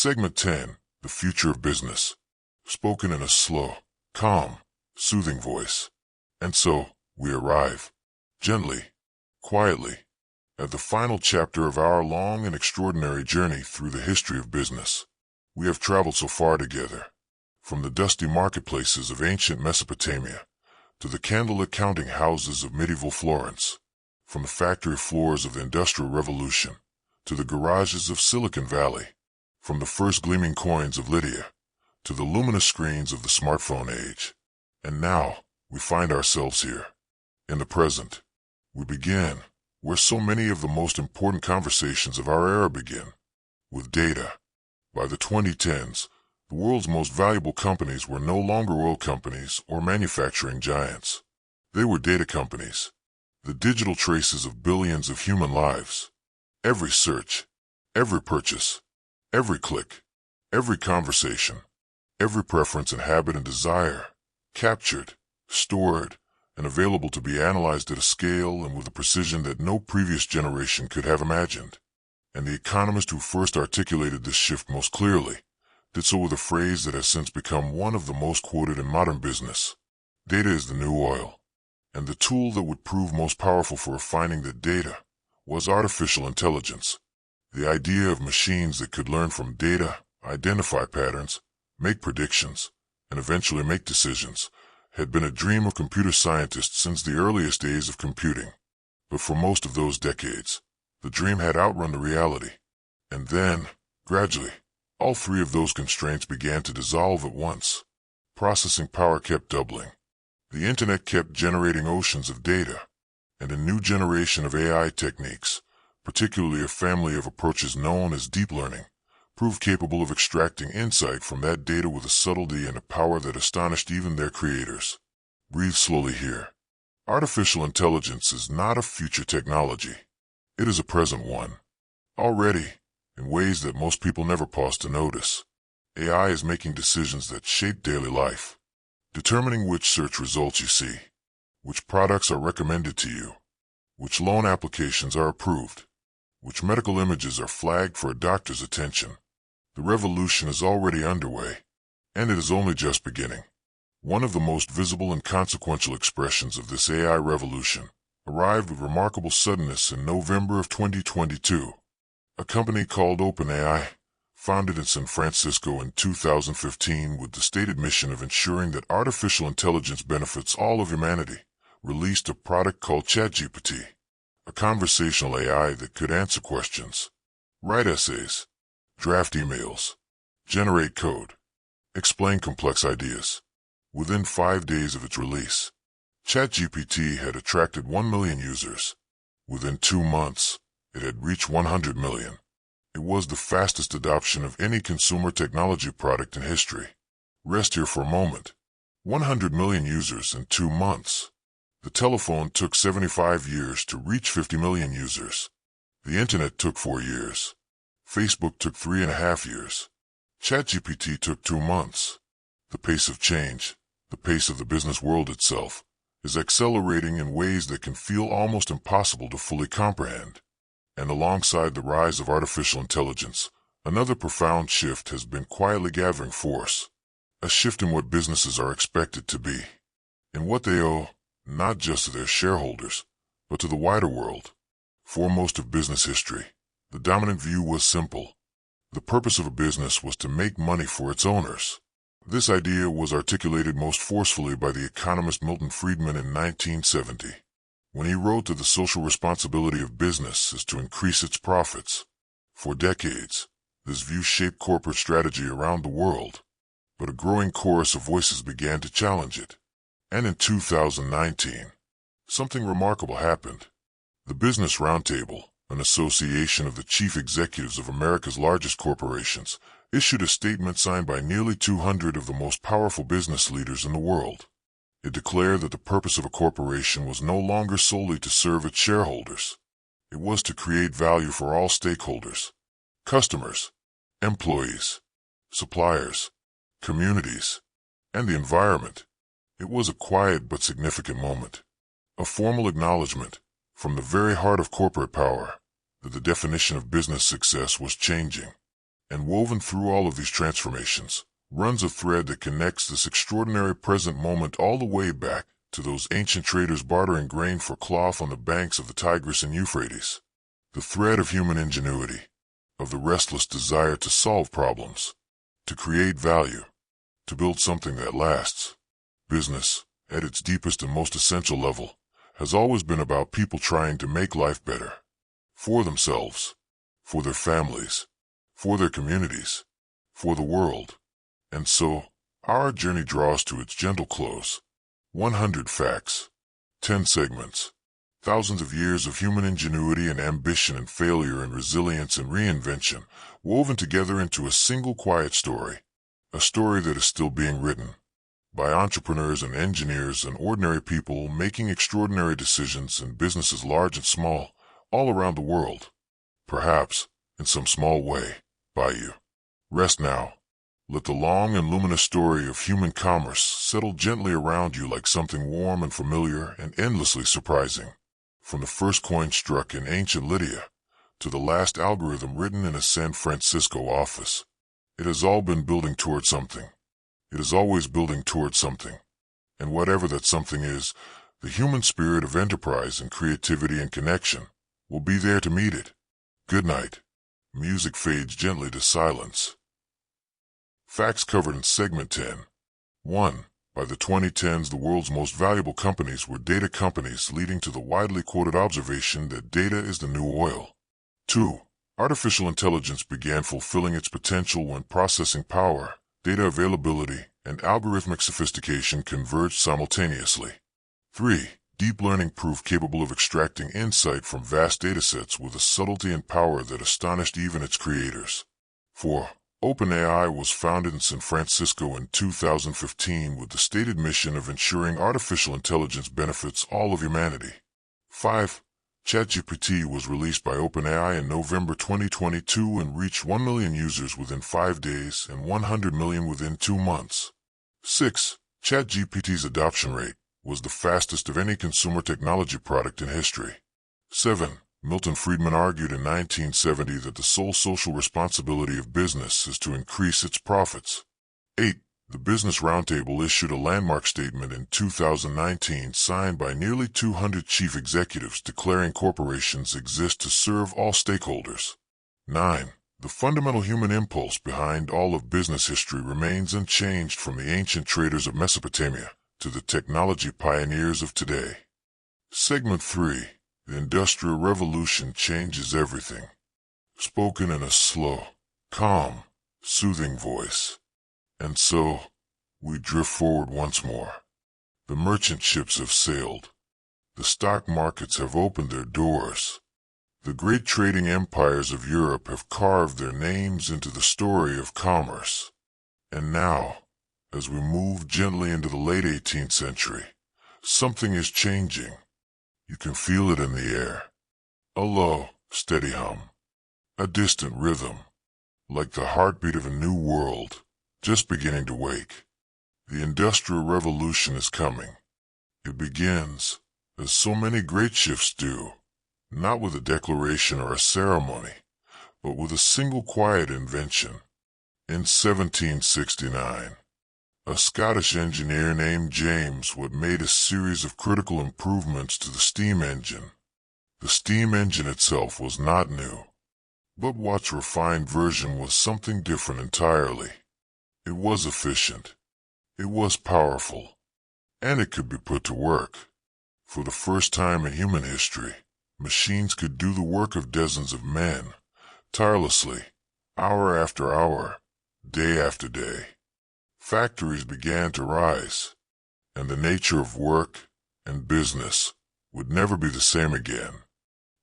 Segment 10, The Future of Business. Spoken in a slow, calm, soothing voice. And so, we arrive, gently, quietly, at the final chapter of our long and extraordinary journey through the history of business. We have traveled so far together, from the dusty marketplaces of ancient Mesopotamia to the candlelit counting houses of medieval Florence, from the factory floors of the Industrial Revolution to the garages of Silicon Valley, from the first gleaming coins of Lydia to the luminous screens of the smartphone age. And now, we find ourselves here, in the present. We begin where so many of the most important conversations of our era begin, with data. By the 2010s, the world's most valuable companies were no longer oil companies or manufacturing giants. They were data companies, the digital traces of billions of human lives. Every search, every purchase, every click, every conversation, every preference and habit and desire, captured, stored, and available to be analyzed at a scale and with a precision that no previous generation could have imagined. And the economist who first articulated this shift most clearly did so with a phrase that has since become one of the most quoted in modern business. Data is the new oil. And the tool that would prove most powerful for refining that data was artificial intelligence. The idea of machines that could learn from data, identify patterns, make predictions, and eventually make decisions had been a dream of computer scientists since the earliest days of computing. But for most of those decades, the dream had outrun the reality. And then, gradually, all three of those constraints began to dissolve at once. Processing power kept doubling. The internet kept generating oceans of data, and a new generation of AI techniques, particularly a family of approaches known as deep learning, proved capable of extracting insight from that data with a subtlety and a power that astonished even their creators. Breathe slowly here. Artificial intelligence is not a future technology. It is a present one. Already, in ways that most people never pause to notice, AI is making decisions that shape daily life, determining which search results you see, which products are recommended to you, which loan applications are approved, which medical images are flagged for a doctor's attention. The revolution is already underway, and it is only just beginning. One of the most visible and consequential expressions of this AI revolution arrived with remarkable suddenness in November of 2022. A company called OpenAI, founded in San Francisco in 2015 with the stated mission of ensuring that artificial intelligence benefits all of humanity, released a product called ChatGPT, a conversational AI that could answer questions, write essays, draft emails, generate code, explain complex ideas. Within 5 days of its release, ChatGPT had attracted 1 million users. Within 2 months, it had reached 100 million. It was the fastest adoption of any consumer technology product in history. Rest here for a moment. 100 million users in 2 months. The telephone took 75 years to reach 50 million users. The internet took 4 years. Facebook took 3.5 years. ChatGPT took 2 months. The pace of change, the pace of the business world itself, is accelerating in ways that can feel almost impossible to fully comprehend. And alongside the rise of artificial intelligence, another profound shift has been quietly gathering force. A shift in what businesses are expected to be, in what they owe, not just to their shareholders, but to the wider world. For most of business history, the dominant view was simple. The purpose of a business was to make money for its owners. This idea was articulated most forcefully by the economist Milton Friedman in 1970, when he wrote that the social responsibility of business is to increase its profits. For decades, this view shaped corporate strategy around the world, but a growing chorus of voices began to challenge it. And in 2019, something remarkable happened. The Business Roundtable, an association of the chief executives of America's largest corporations, issued a statement signed by nearly 200 of the most powerful business leaders in the world. It declared that the purpose of a corporation was no longer solely to serve its shareholders. It was to create value for all stakeholders: customers, employees, suppliers, communities, and the environment. It was a quiet but significant moment, a formal acknowledgement, from the very heart of corporate power, that the definition of business success was changing. And woven through all of these transformations runs a thread that connects this extraordinary present moment all the way back to those ancient traders bartering grain for cloth on the banks of the Tigris and Euphrates. The thread of human ingenuity, of the restless desire to solve problems, to create value, to build something that lasts. Business, at its deepest and most essential level, has always been about people trying to make life better. For themselves, for their families, for their communities, for the world. And so, our journey draws to its gentle close. 100 facts, 10 segments, thousands of years of human ingenuity and ambition and failure and resilience and reinvention, woven together into a single quiet story. A story that is still being written by entrepreneurs and engineers and ordinary people making extraordinary decisions in businesses large and small, all around the world. Perhaps, in some small way, by you. Rest now. Let the long and luminous story of human commerce settle gently around you like something warm and familiar and endlessly surprising. From the first coin struck in ancient Lydia to the last algorithm written in a San Francisco office, it has all been building toward something. It is always building toward something. And whatever that something is, the human spirit of enterprise and creativity and connection will be there to meet it. Good night. Music fades gently to silence. Facts covered in segment 10. 1. By the 2010s, the world's most valuable companies were data companies, leading to the widely quoted observation that data is the new oil. 2. Artificial intelligence began fulfilling its potential when processing power, data availability, and algorithmic sophistication converged simultaneously. 3. Deep learning proved capable of extracting insight from vast datasets with a subtlety and power that astonished even its creators. 4. OpenAI was founded in San Francisco in 2015 with the stated mission of ensuring artificial intelligence benefits all of humanity. 5. ChatGPT was released by OpenAI in November 2022 and reached 1 million users within 5 days and 100 million within 2 months. 6. ChatGPT's adoption rate was the fastest of any consumer technology product in history. 7. Milton Friedman argued in 1970 that the sole social responsibility of business is to increase its profits. 8. The Business Roundtable issued a landmark statement in 2019 signed by nearly 200 chief executives declaring corporations exist to serve all stakeholders. 9. The fundamental human impulse behind all of business history remains unchanged from the ancient traders of Mesopotamia to the technology pioneers of today. Segment 3. The Industrial Revolution changes everything. Spoken in a slow, calm, soothing voice. And so, we drift forward once more. The merchant ships have sailed. The stock markets have opened their doors. The great trading empires of Europe have carved their names into the story of commerce. And now, as we move gently into the late 18th century, something is changing. You can feel it in the air. A low, steady hum. A distant rhythm. Like the heartbeat of a new world, just beginning to wake. The Industrial Revolution is coming. It begins, as so many great shifts do, not with a declaration or a ceremony, but with a single quiet invention. In 1769, a Scottish engineer named James Watt made a series of critical improvements to the steam engine. The steam engine itself was not new, but Watt's refined version was something different entirely. It was efficient, it was powerful, and it could be put to work. For the first time in human history, machines could do the work of dozens of men, tirelessly, hour after hour, day after day. Factories began to rise, and the nature of work and business would never be the same again.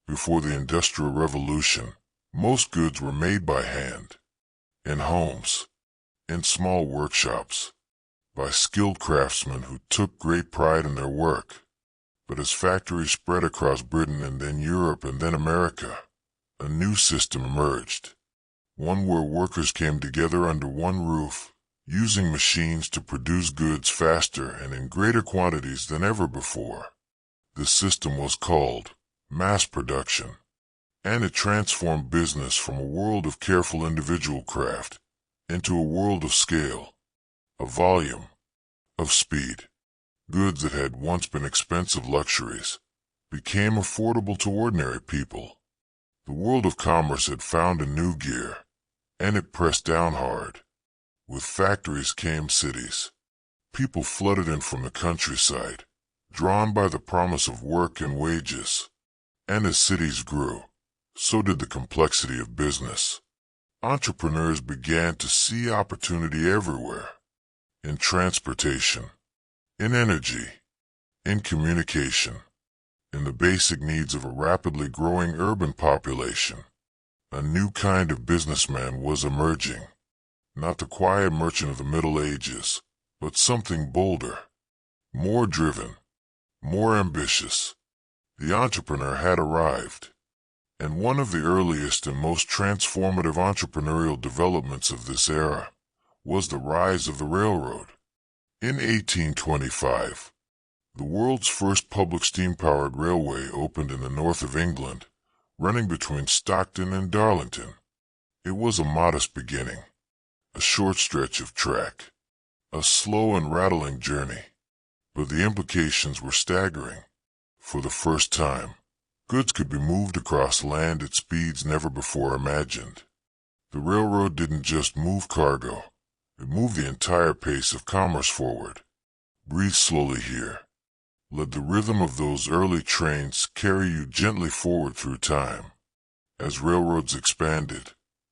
Before the Industrial Revolution, most goods were made by hand, in homes, in small workshops, by skilled craftsmen who took great pride in their work. But as factories spread across Britain and then Europe and then America, a new system emerged, one where workers came together under one roof, using machines to produce goods faster and in greater quantities than ever before. This system was called mass production. and it transformed business from a world of careful individual craft into a world of scale, of volume, of speed. Goods that had once been expensive luxuries became affordable to ordinary people. The world of commerce had found a new gear, and it pressed down hard. With factories came cities. People flooded in from the countryside, drawn by the promise of work and wages. And as cities grew, so did the complexity of business. Entrepreneurs began to see opportunity everywhere. In transportation, in energy, in communication, in the basic needs of a rapidly growing urban population. A new kind of businessman was emerging. Not the quiet merchant of the Middle Ages, but something bolder, more driven, more ambitious. The entrepreneur had arrived, and one of the earliest and most transformative entrepreneurial developments of this era was the rise of the railroad. In 1825, the world's first public steam-powered railway opened in the north of England, running between Stockton and Darlington. It was a modest beginning, a short stretch of track, a slow and rattling journey, but the implications were staggering. For the first time, goods could be moved across land at speeds never before imagined. The railroad didn't just move cargo, it moved the entire pace of commerce forward. Breathe slowly here. Let the rhythm of those early trains carry you gently forward through time. As railroads expanded,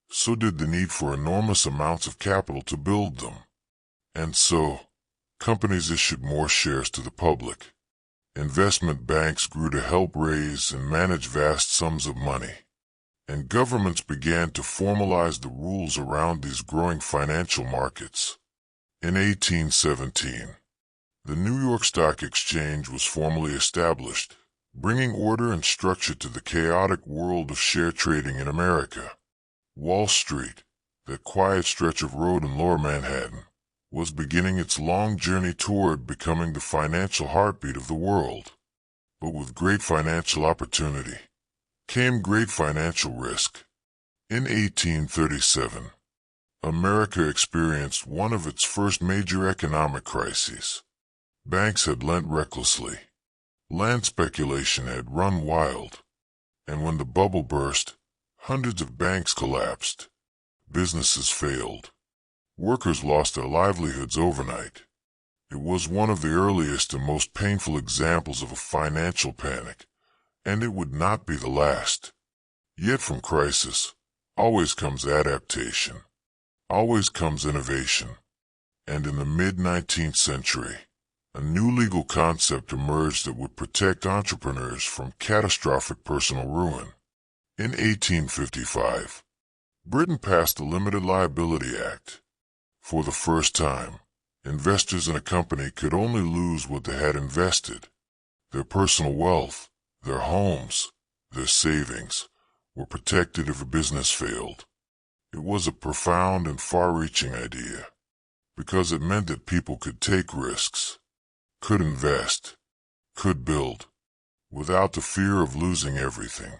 so did the need for enormous amounts of capital to build them. And so, companies issued more shares to the public. Investment banks grew to help raise and manage vast sums of money. And governments began to formalize the rules around these growing financial markets. In 1817, the New York Stock Exchange was formally established, bringing order and structure to the chaotic world of share trading in America. Wall Street, that quiet stretch of road in lower Manhattan, was beginning its long journey toward becoming the financial heartbeat of the world. But with great financial opportunity came great financial risk. In 1837, America experienced one of its first major economic crises. Banks had lent recklessly. Land speculation had run wild. And when the bubble burst, hundreds of banks collapsed. Businesses failed. Workers lost their livelihoods overnight. It was one of the earliest and most painful examples of a financial panic, and it would not be the last. Yet from crisis, always comes adaptation, always comes innovation. And in the mid-19th century, a new legal concept emerged that would protect entrepreneurs from catastrophic personal ruin. In 1855, Britain passed the Limited Liability Act. For the first time, investors in a company could only lose what they had invested. Their personal wealth, their homes, their savings, were protected if a business failed. It was a profound and far-reaching idea, because it meant that people could take risks, could invest, could build, without the fear of losing everything.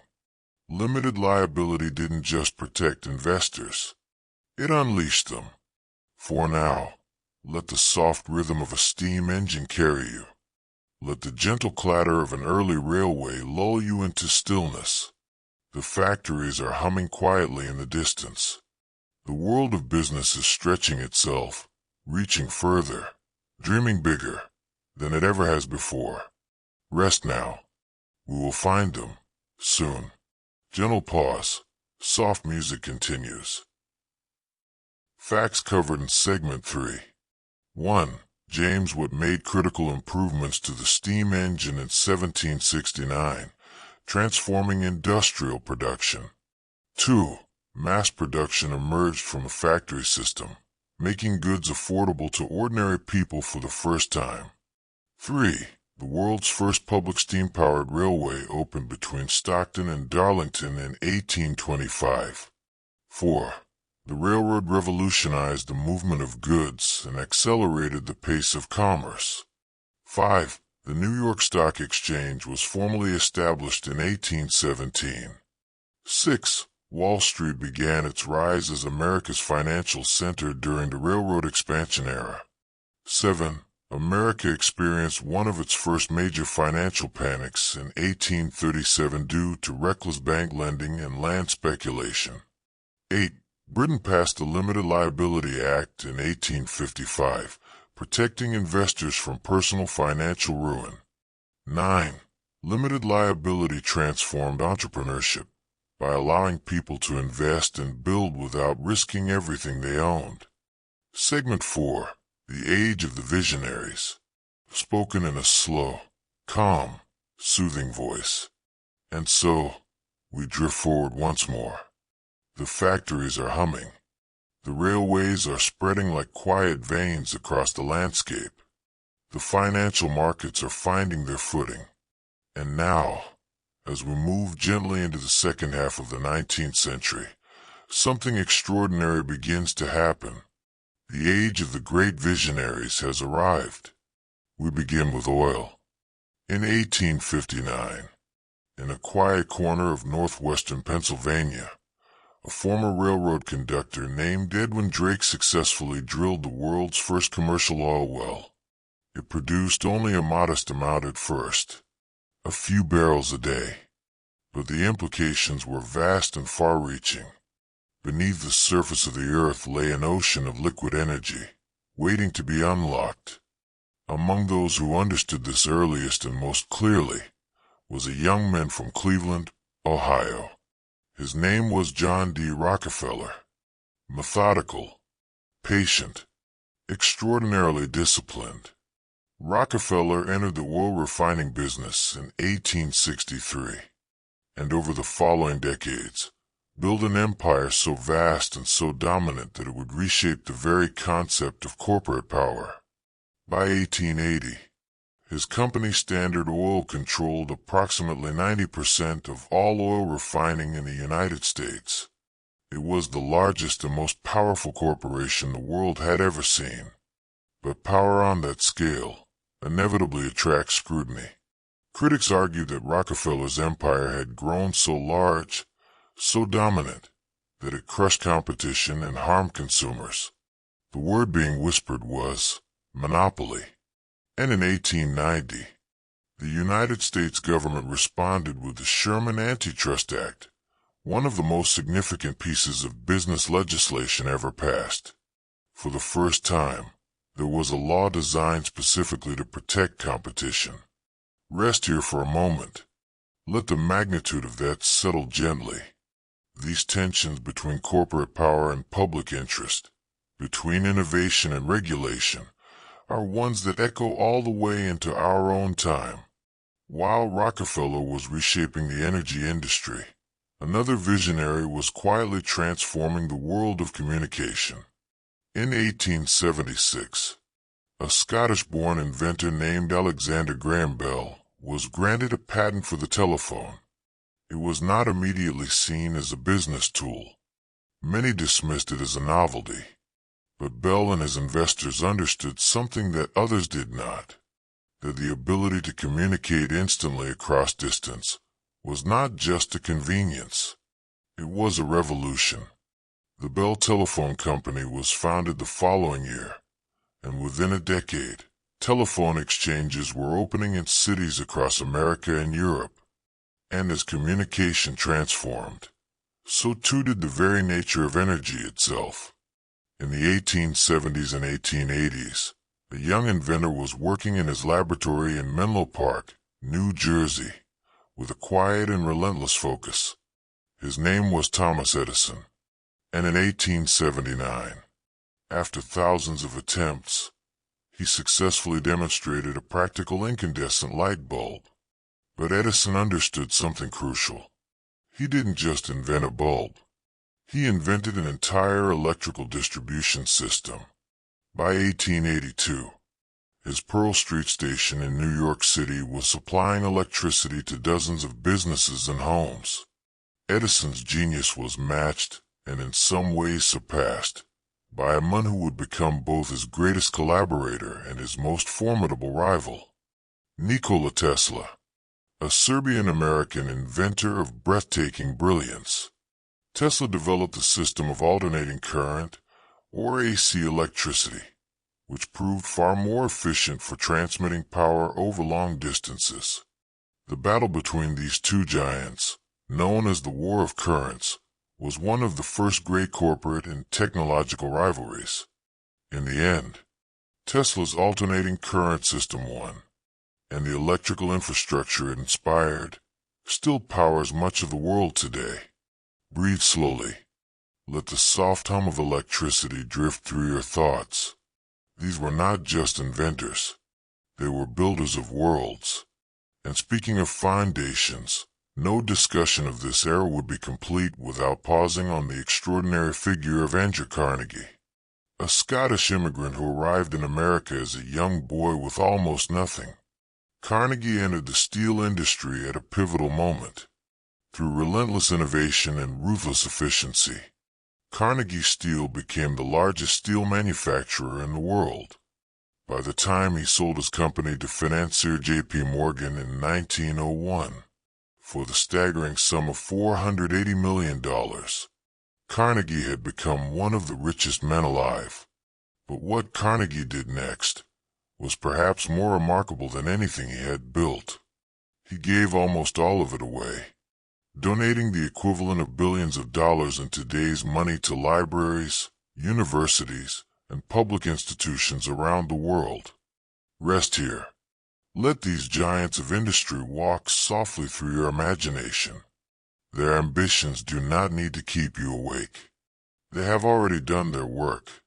Limited liability didn't just protect investors, it unleashed them. For now, let the soft rhythm of a steam engine carry you. Let the gentle clatter of an early railway lull you into stillness. The factories are humming quietly in the distance. The world of business is stretching itself, reaching further, dreaming bigger than it ever has before. Rest now. We will find them, soon. Gentle pause. Soft music continues. Facts covered in Segment 3. 1. James Watt made critical improvements to the steam engine in 1769, transforming industrial production. 2. Mass production emerged from a factory system, making goods affordable to ordinary people for the first time. 3. The world's first public steam-powered railway opened between Stockton and Darlington in 1825. 4. The railroad revolutionized the movement of goods and accelerated the pace of commerce. 5. The New York Stock Exchange was formally established in 1817. 6. Wall Street began its rise as America's financial center during the railroad expansion era. 7. America experienced one of its first major financial panics in 1837 due to reckless bank lending and land speculation. 8. Britain passed the Limited Liability Act in 1855, protecting investors from personal financial ruin. 9. Limited liability transformed entrepreneurship by allowing people to invest and build without risking everything they owned. Segment 4. The Age of the Visionaries. Spoken in a slow, calm, soothing voice. And so, we drift forward once more. The factories are humming. The railways are spreading like quiet veins across the landscape. The financial markets are finding their footing. And now, as we move gently into the second half of the 19th century, something extraordinary begins to happen. The age of the great visionaries has arrived. We begin with oil. In 1859, in a quiet corner of northwestern Pennsylvania, a former railroad conductor named Edwin Drake successfully drilled the world's first commercial oil well. It produced only a modest amount at first, a few barrels a day, but the implications were vast and far-reaching. Beneath the surface of the earth lay an ocean of liquid energy, waiting to be unlocked. Among those who understood this earliest and most clearly was a young man from Cleveland, Ohio. His name was John D. Rockefeller. Methodical, patient, extraordinarily disciplined, Rockefeller entered the oil refining business in 1863, and over the following decades, build an empire so vast and so dominant that it would reshape the very concept of corporate power. By 1880, his company Standard Oil controlled approximately 90% of all oil refining in the United States. It was the largest and most powerful corporation the world had ever seen. But power on that scale inevitably attracts scrutiny. Critics argued that Rockefeller's empire had grown so large, so dominant, that it crushed competition and harmed consumers. The word being whispered was monopoly. And in 1890, the United States government responded with the Sherman Antitrust Act, one of the most significant pieces of business legislation ever passed. For the first time, there was a law designed specifically to protect competition. Rest here for a moment. Let the magnitude of that settle gently. These tensions between corporate power and public interest, between innovation and regulation, are ones that echo all the way into our own time. While Rockefeller was reshaping the energy industry, another visionary was quietly transforming the world of communication. In 1876, a Scottish-born inventor named Alexander Graham Bell was granted a patent for the telephone. It was not immediately seen as a business tool. Many dismissed it as a novelty. But Bell and his investors understood something that others did not, that the ability to communicate instantly across distance was not just a convenience. It was a revolution. The Bell Telephone Company was founded the following year, and within a decade, telephone exchanges were opening in cities across America and Europe. And as communication transformed, so too did the very nature of energy itself. In the 1870s and 1880s, a young inventor was working in his laboratory in Menlo Park, New Jersey, with a quiet and relentless focus. His name was Thomas Edison, and in 1879, after thousands of attempts, he successfully demonstrated a practical incandescent light bulb. But Edison understood something crucial. He didn't just invent a bulb. He invented an entire electrical distribution system. By 1882, his Pearl Street station in New York City was supplying electricity to dozens of businesses and homes. Edison's genius was matched, and in some ways surpassed, by a man who would become both his greatest collaborator and his most formidable rival, Nikola Tesla. a Serbian-American inventor of breathtaking brilliance. Tesla developed a system of alternating current, or AC electricity, which proved far more efficient for transmitting power over long distances. The battle between these two giants, known as the War of Currents, was one of the first great corporate and technological rivalries. In the end, Tesla's alternating current system won, and the electrical infrastructure it inspired still powers much of the world today. Breathe slowly. Let the soft hum of electricity drift through your thoughts. These were not just inventors. They were builders of worlds. And speaking of foundations, no discussion of this era would be complete without pausing on the extraordinary figure of Andrew Carnegie, a Scottish immigrant who arrived in America as a young boy with almost nothing. Carnegie entered the steel industry at a pivotal moment. Through relentless innovation and ruthless efficiency, Carnegie Steel became the largest steel manufacturer in the world. By the time he sold his company to financier J.P. Morgan in 1901 for the staggering sum of $480 million, Carnegie had become one of the richest men alive. But what Carnegie did next was perhaps more remarkable than anything he had built. He gave almost all of it away, donating the equivalent of billions of dollars in today's money to libraries, universities, and public institutions around the world. Rest here. Let these giants of industry walk softly through your imagination. Their ambitions do not need to keep you awake. They have already done their work.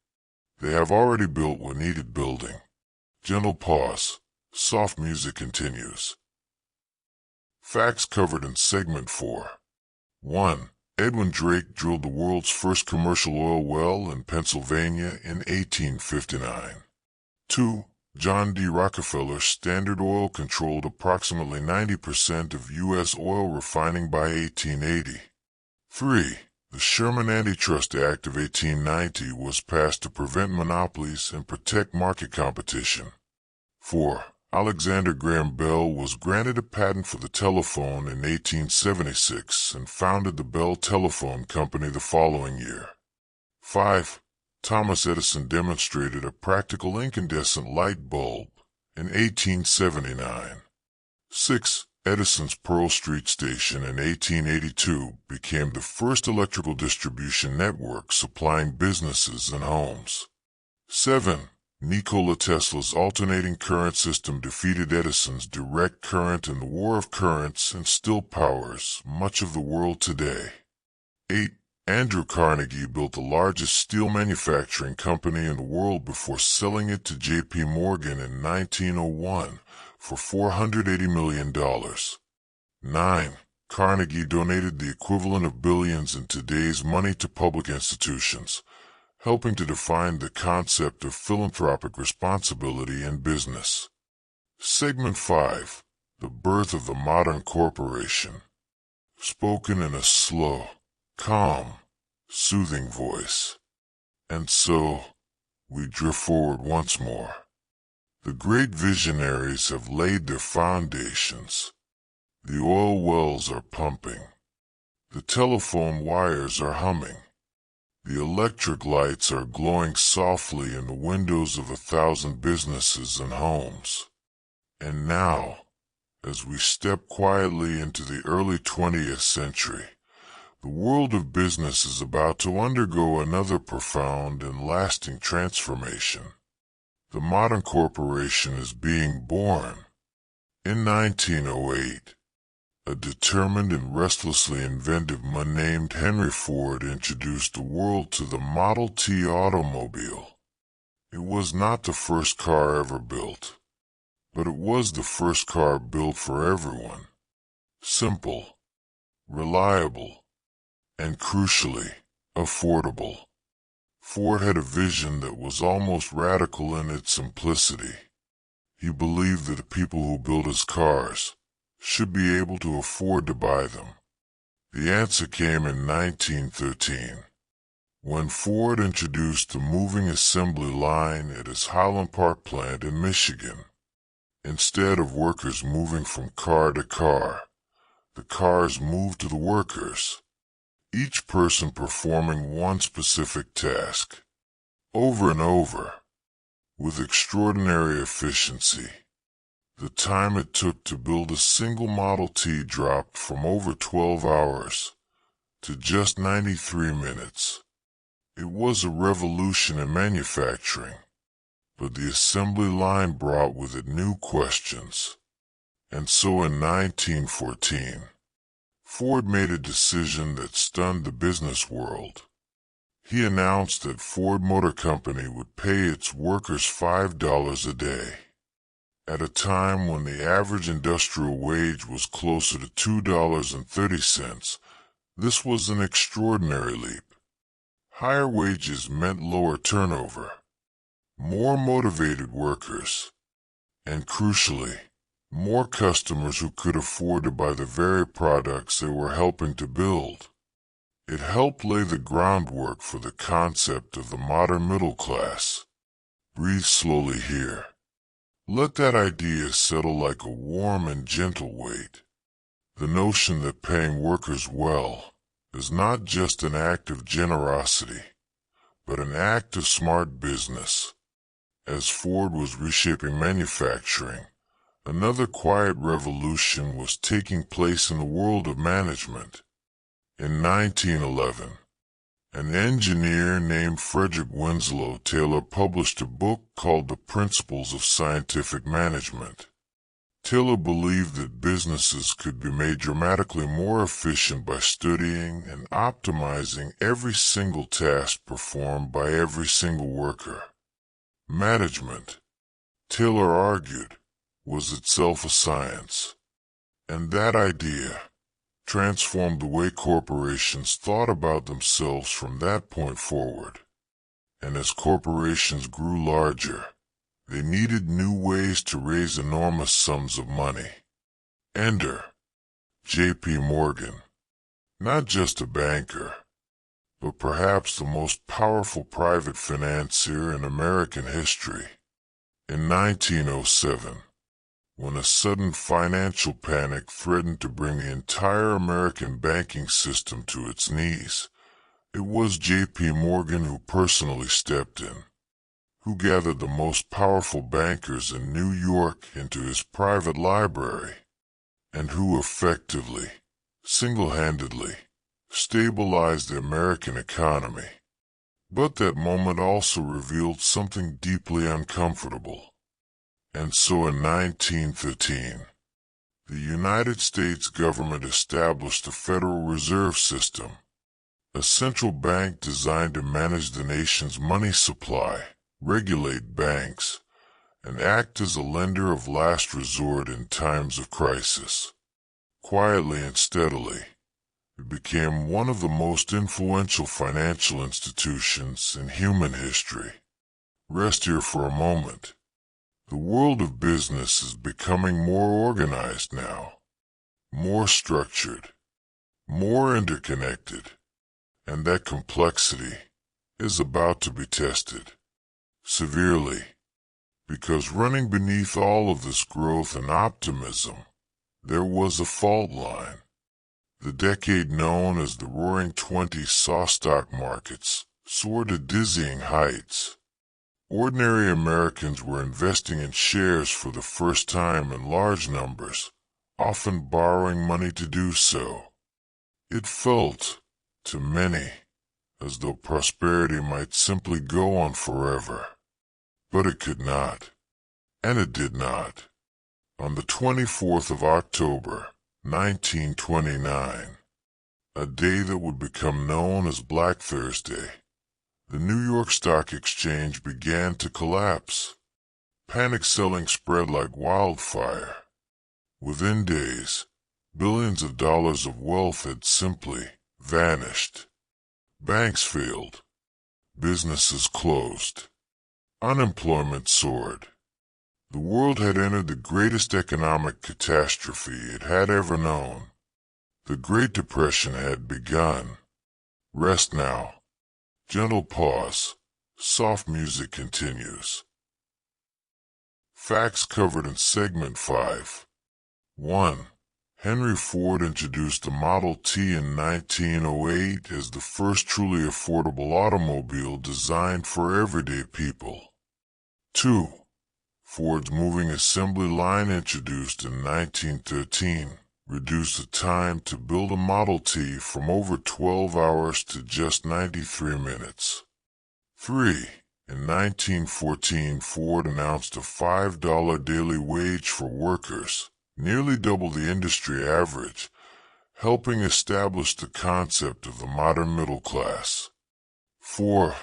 They have already built what needed building. Gentle pause. Soft music continues. Facts covered in Segment 4. 1. Edwin Drake drilled the world's first commercial oil well in Pennsylvania in 1859. 2. John D. Rockefeller's Standard Oil controlled approximately 90% of U.S. oil refining by 1880. 3. The Sherman Antitrust Act of 1890 was passed to prevent monopolies and protect market competition. 4. Alexander Graham Bell was granted a patent for the telephone in 1876 and founded the Bell Telephone Company the following year. 5. Thomas Edison demonstrated a practical incandescent light bulb in 1879. 6. Edison's Pearl Street Station in 1882 became the first electrical distribution network supplying businesses and homes. 7. Nikola Tesla's alternating current system defeated Edison's direct current in the War of Currents and still powers much of the world today. 8. Andrew Carnegie built the largest steel manufacturing company in the world before selling it to J.P. Morgan in 1901 for $480 million. 9. Carnegie donated the equivalent of billions in today's money to public institutions, helping to define the concept of philanthropic responsibility in business. Segment 5. The birth of the modern corporation. Spoken in a slow, calm, soothing voice. And so, we drift forward once more. The great visionaries have laid their foundations. The oil wells are pumping. The telephone wires are humming. The electric lights are glowing softly in the windows of 1,000 businesses and homes. And now, as we step quietly into the early 20th century, the world of business is about to undergo another profound and lasting transformation. The modern corporation is being born. In 1908, a determined and restlessly inventive man named Henry Ford introduced the world to the Model T automobile. It was not the first car ever built, but it was the first car built for everyone. Simple, reliable, and crucially, affordable. Ford had a vision that was almost radical in its simplicity. He believed that the people who built his cars should be able to afford to buy them. The answer came in 1913, when Ford introduced the moving assembly line at his Highland Park plant in Michigan. Instead of workers moving from car to car, the cars moved to the workers, each person performing one specific task, over and over, with extraordinary efficiency. The time it took to build a single Model T dropped from over 12 hours to just 93 minutes. It was a revolution in manufacturing, but the assembly line brought with it new questions. And so in 1914, Ford made a decision that stunned the business world. He announced that Ford Motor Company would pay its workers $5 a day. At a time when the average industrial wage was closer to $2.30, this was an extraordinary leap. Higher wages meant lower turnover, more motivated workers, and crucially, more customers who could afford to buy the very products they were helping to build. It helped lay the groundwork for the concept of the modern middle class. Breathe slowly here. Let that idea settle like a warm and gentle weight. The notion that paying workers well is not just an act of generosity, but an act of smart business. As Ford was reshaping manufacturing, another quiet revolution was taking place in the world of management. In 1911, an engineer named Frederick Winslow Taylor published a book called The Principles of Scientific Management. Taylor believed that businesses could be made dramatically more efficient by studying and optimizing every single task performed by every single worker. Management, Taylor argued, was itself a science, and that idea transformed the way corporations thought about themselves from that point forward. And as corporations grew larger, they needed new ways to raise enormous sums of money. Enter J.P. Morgan, not just a banker, but perhaps the most powerful private financier in American history. In 1907, when a sudden financial panic threatened to bring the entire American banking system to its knees, it was J.P. Morgan who personally stepped in, who gathered the most powerful bankers in New York into his private library, and who effectively, single-handedly, stabilized the American economy. But that moment also revealed something deeply uncomfortable. And so in 1913, the United States government established the Federal Reserve System, a central bank designed to manage the nation's money supply, regulate banks, and act as a lender of last resort in times of crisis. Quietly and steadily, it became one of the most influential financial institutions in human history. Rest here for a moment. The world of business is becoming more organized now, more structured, more interconnected, and that complexity is about to be tested severely, because running beneath all of this growth and optimism, there was a fault line. The decade known as the Roaring Twenties saw stock markets soar to dizzying heights. Ordinary Americans were investing in shares for the first time in large numbers, often borrowing money to do so. It felt, to many, as though prosperity might simply go on forever. But it could not, and it did not. On the 24th of October, 1929, a day that would become known as Black Thursday, the New York Stock Exchange began to collapse. Panic selling spread like wildfire. Within days, billions of dollars of wealth had simply vanished. Banks failed. Businesses closed. Unemployment soared. The world had entered the greatest economic catastrophe it had ever known. The Great Depression had begun. Rest now. Gentle pause. Soft music continues. Facts covered in Segment 5. 1. Henry Ford introduced the Model T in 1908 as the first truly affordable automobile designed for everyday people. 2. Ford's moving assembly line, introduced in 1913, reduced the time to build a Model T from over 12 hours to just 93 minutes. 3. In 1914, Ford announced a $5 daily wage for workers, nearly double the industry average, helping establish the concept of the modern middle class. 4.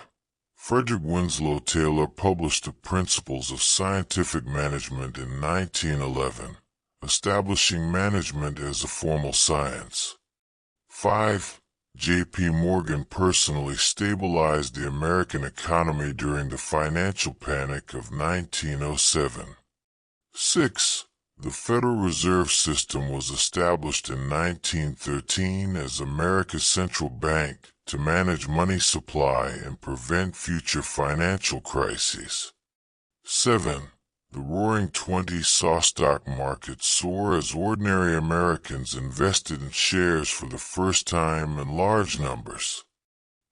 Frederick Winslow Taylor published the Principles of Scientific Management in 1911, establishing management as a formal science. 5. J.P. Morgan personally stabilized the American economy during the financial panic of 1907. 6. The Federal Reserve System was established in 1913 as America's central bank to manage money supply and prevent future financial crises. 7. The Roaring Twenties saw stock markets soar as ordinary Americans invested in shares for the first time in large numbers.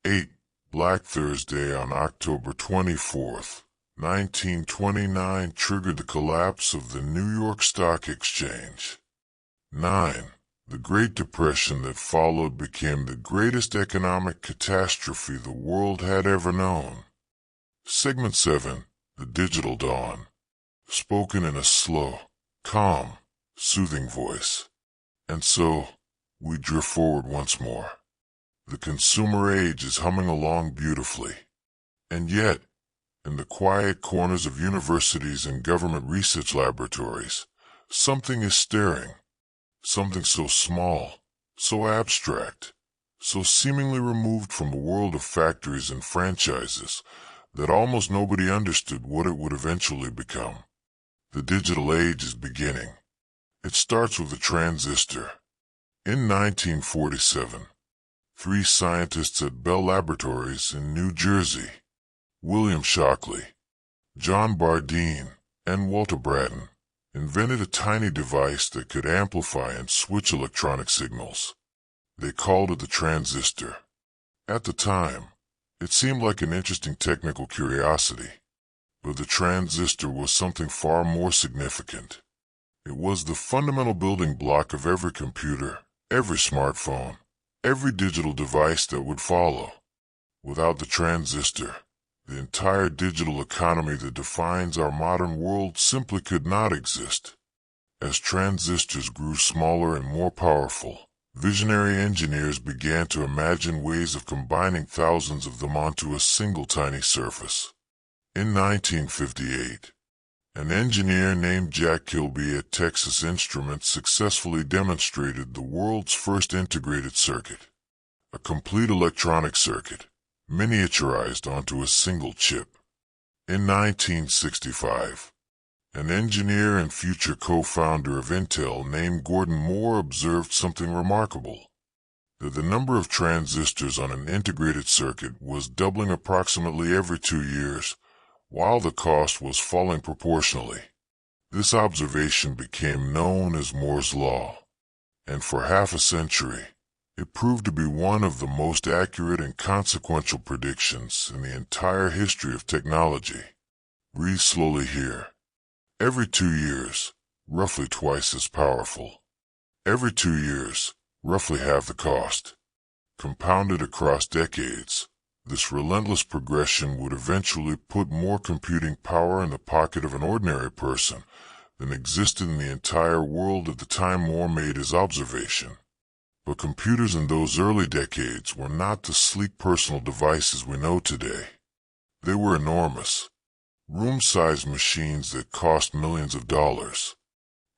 8. Black Thursday on October 24th, 1929 triggered the collapse of the New York Stock Exchange. 9. The Great Depression that followed became the greatest economic catastrophe the world had ever known. Segment 7. The Digital Dawn. Spoken in a slow, calm, soothing voice. And so, we drift forward once more. The consumer age is humming along beautifully. And yet, in the quiet corners of universities and government research laboratories, something is stirring. Something so small, so abstract, so seemingly removed from the world of factories and franchises that almost nobody understood what it would eventually become. The digital age is beginning. It starts with the transistor. In 1947, 3 scientists at Bell Laboratories in New Jersey, William Shockley, John Bardeen, and Walter Brattain, invented a tiny device that could amplify and switch electronic signals. They called it the transistor. At the time, it seemed like an interesting technical curiosity, but the transistor was something far more significant. It was the fundamental building block of every computer, every smartphone, every digital device that would follow. Without the transistor, the entire digital economy that defines our modern world simply could not exist. As transistors grew smaller and more powerful, visionary engineers began to imagine ways of combining thousands of them onto a single tiny surface. In 1958, an engineer named Jack Kilby at Texas Instruments successfully demonstrated the world's first integrated circuit, a complete electronic circuit, miniaturized onto a single chip. In 1965, an engineer and future co-founder of Intel named Gordon Moore observed something remarkable, that the number of transistors on an integrated circuit was doubling approximately every 2 years, while the cost was falling proportionally. This observation became known as Moore's Law, and for half a century, it proved to be one of the most accurate and consequential predictions in the entire history of technology. Breathe slowly here. Every 2 years, roughly twice as powerful. Every 2 years, roughly half the cost. Compounded across decades, this relentless progression would eventually put more computing power in the pocket of an ordinary person than existed in the entire world at the time Moore made his observation. But computers in those early decades were not the sleek personal devices we know today. They were enormous, room-sized machines that cost millions of dollars.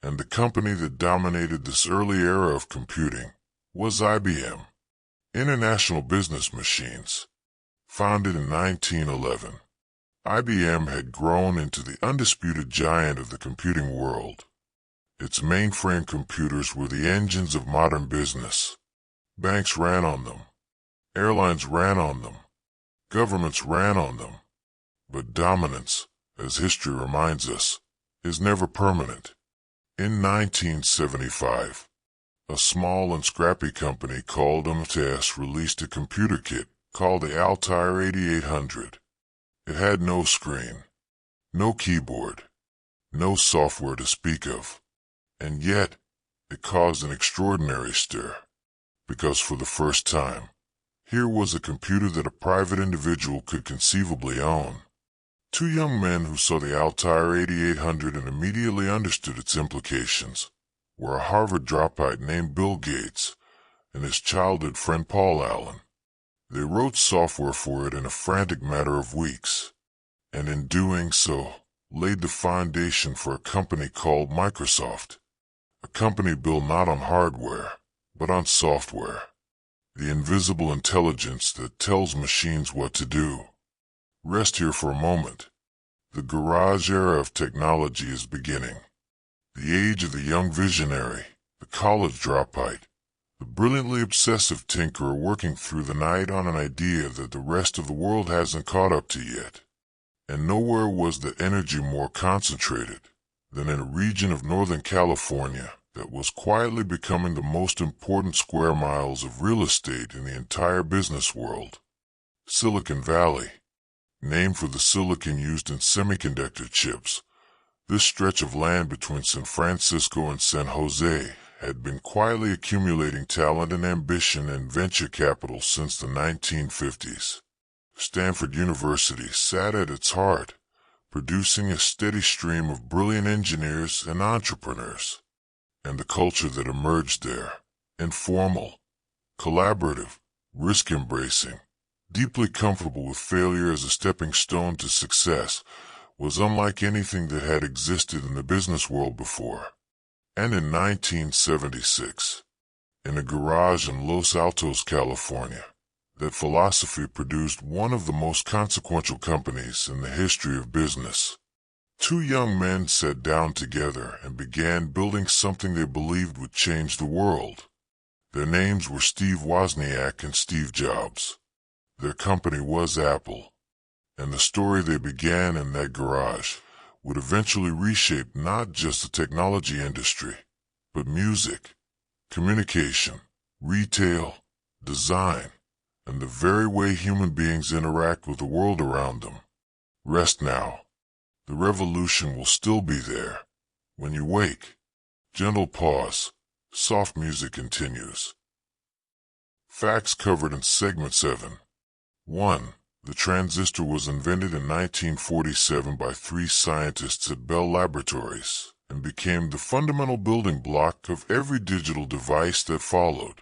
And the company that dominated this early era of computing was IBM, International Business Machines. Founded in 1911, IBM had grown into the undisputed giant of the computing world. Its mainframe computers were the engines of modern business. Banks ran on them. Airlines ran on them. Governments ran on them. But dominance, as history reminds us, is never permanent. In 1975, a small and scrappy company called MTS released a computer kit called the Altair 8800. It had no screen, no keyboard, no software to speak of, and yet it caused an extraordinary stir, because for the first time, here was a computer that a private individual could conceivably own. Two young men who saw the Altair 8800 and immediately understood its implications were a Harvard dropout named Bill Gates and his childhood friend Paul Allen. They wrote software for it in a frantic matter of weeks, and in doing so, laid the foundation for a company called Microsoft, a company built not on hardware, but on software, the invisible intelligence that tells machines what to do. Rest here for a moment. The garage era of technology is beginning. The age of the young visionary, the college dropout, the brilliantly obsessive tinkerer working through the night on an idea that the rest of the world hasn't caught up to yet. And nowhere was the energy more concentrated than in a region of Northern California that was quietly becoming the most important square miles of real estate in the entire business world. Silicon Valley, named for the silicon used in semiconductor chips, this stretch of land between San Francisco and San Jose had been quietly accumulating talent and ambition and venture capital since the 1950s. Stanford University sat at its heart, producing a steady stream of brilliant engineers and entrepreneurs. And the culture that emerged there, informal, collaborative, risk-embracing, deeply comfortable with failure as a stepping stone to success, was unlike anything that had existed in the business world before. And in 1976, in a garage in Los Altos, California, that philosophy produced one of the most consequential companies in the history of business. Two young men sat down together and began building something they believed would change the world. Their names were Steve Wozniak and Steve Jobs. Their company was Apple, and the story they began in that garage would eventually reshape not just the technology industry, but music, communication, retail, design, and the very way human beings interact with the world around them. Rest now. The revolution will still be there. When you wake, gentle pause, soft music continues. Facts covered in Segment 7. 1. The transistor was invented in 1947 by three scientists at Bell Laboratories and became the fundamental building block of every digital device that followed.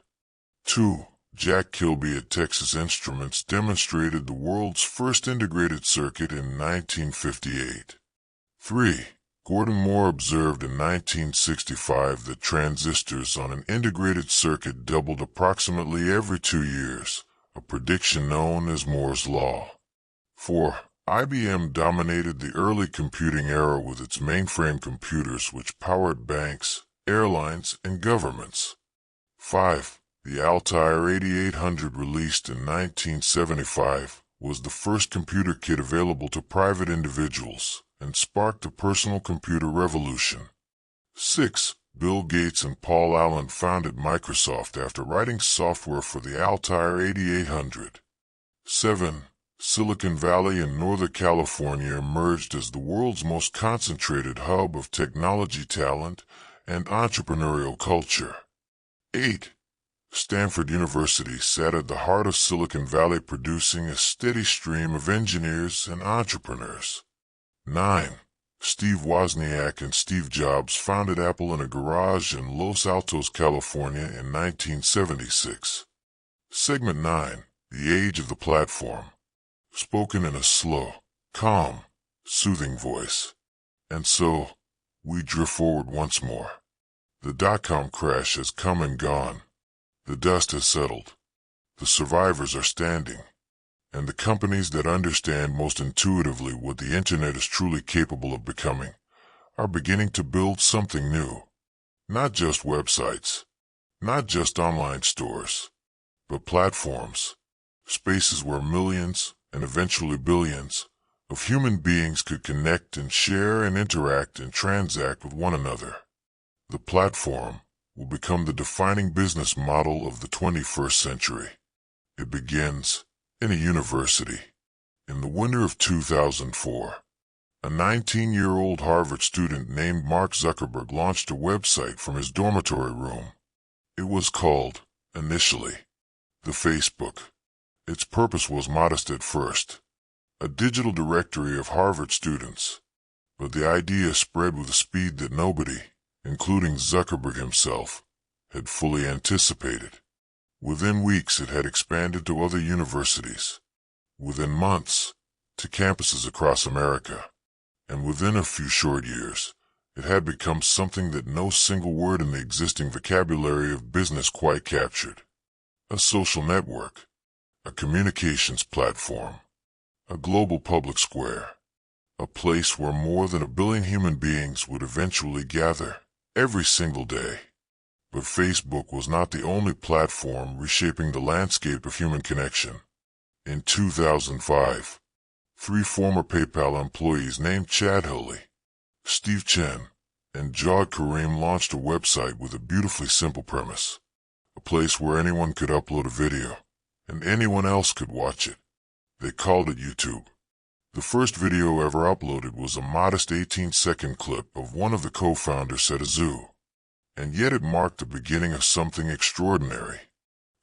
2. Jack Kilby at Texas Instruments demonstrated the world's first integrated circuit in 1958. 3. Gordon Moore observed in 1965 that transistors on an integrated circuit doubled approximately every 2 years, a prediction known as Moore's Law. 4. IBM dominated the early computing era with its mainframe computers which powered banks, airlines, and governments. 5. The Altair 8800 released in 1975 was the first computer kit available to private individuals and sparked the personal computer revolution. 6. Bill Gates and Paul Allen founded Microsoft after writing software for the Altair 8800. 7. Silicon Valley in Northern California emerged as the world's most concentrated hub of technology talent and entrepreneurial culture. 8. Stanford University sat at the heart of Silicon Valley, producing a steady stream of engineers and entrepreneurs. 9. Steve Wozniak and Steve Jobs founded Apple in a garage in Los Altos, California in 1976. Segment 9. The Age of the Platform. Spoken in a slow, calm, soothing voice. And so, we drift forward once more. The dot-com crash has come and gone. The dust has settled. The survivors are standing. And the companies that understand most intuitively what the internet is truly capable of becoming are beginning to build something new. Not just websites, not just online stores, but platforms, spaces where millions, and eventually billions, of human beings could connect and share and interact and transact with one another. The platform will become the defining business model of the 21st century. It begins in a university. In the winter of 2004, a 19-year-old Harvard student named Mark Zuckerberg launched a website from his dormitory room. It was called, initially, the Facebook. Its purpose was modest at first, a digital directory of Harvard students. But the idea spread with a speed that nobody, including Zuckerberg himself, had fully anticipated. Within weeks, it had expanded to other universities. Within months, to campuses across America. And within a few short years, it had become something that no single word in the existing vocabulary of business quite captured. A social network, a communications platform, a global public square, a place where more than 1 billion human beings would eventually gather every single day. But Facebook was not the only platform reshaping the landscape of human connection. In 2005, 3 former PayPal employees named Chad Hurley, Steve Chen, and Jawed Karim launched a website with a beautifully simple premise, a place where anyone could upload a video, and anyone else could watch it. They called it YouTube. The first video ever uploaded was a modest 18-second clip of one of the co-founders at a zoo. And yet it marked the beginning of something extraordinary.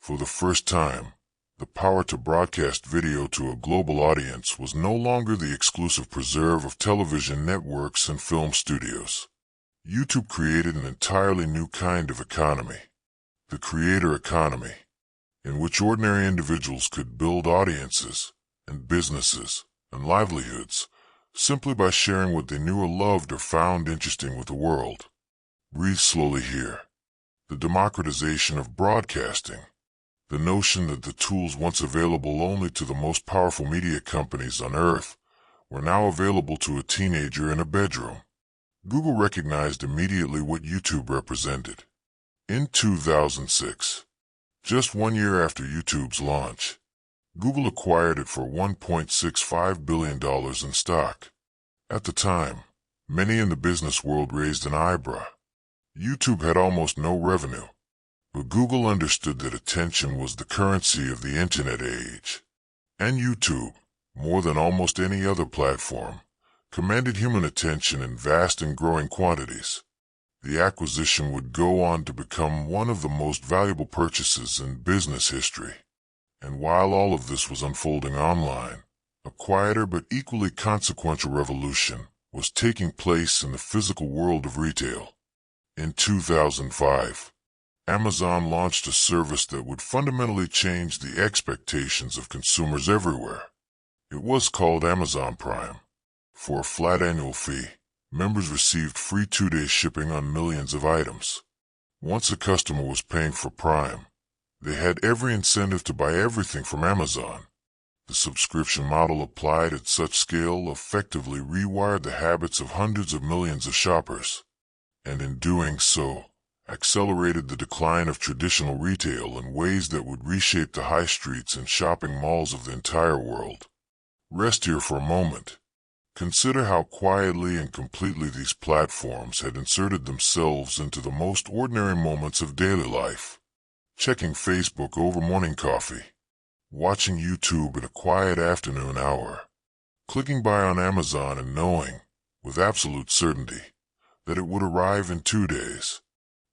For the first time, the power to broadcast video to a global audience was no longer the exclusive preserve of television networks and film studios. YouTube created an entirely new kind of economy, the creator economy, in which ordinary individuals could build audiences and businesses and livelihoods simply by sharing what they knew or loved or found interesting with the world. Breathe slowly here. The democratization of broadcasting. The notion that the tools once available only to the most powerful media companies on Earth were now available to a teenager in a bedroom. Google recognized immediately what YouTube represented. In 2006, just 1 year after YouTube's launch, Google acquired it for $1.65 billion in stock. At the time, many in the business world raised an eyebrow. YouTube had almost no revenue. But Google understood that attention was the currency of the internet age. And YouTube, more than almost any other platform, commanded human attention in vast and growing quantities. The acquisition would go on to become one of the most valuable purchases in business history. And while all of this was unfolding online, a quieter but equally consequential revolution was taking place in the physical world of retail. In 2005, Amazon launched a service that would fundamentally change the expectations of consumers everywhere. It was called Amazon Prime. For a flat annual fee, members received free 2-day shipping on millions of items. Once a customer was paying for Prime, they had every incentive to buy everything from Amazon. The subscription model applied at such scale effectively rewired the habits of hundreds of millions of shoppers. And in doing so, accelerated the decline of traditional retail in ways that would reshape the high streets and shopping malls of the entire world. Rest here for a moment. Consider how quietly and completely these platforms had inserted themselves into the most ordinary moments of daily life. Checking Facebook over morning coffee, watching YouTube at a quiet afternoon hour, clicking buy on Amazon and knowing, with absolute certainty, that it would arrive in 2 days.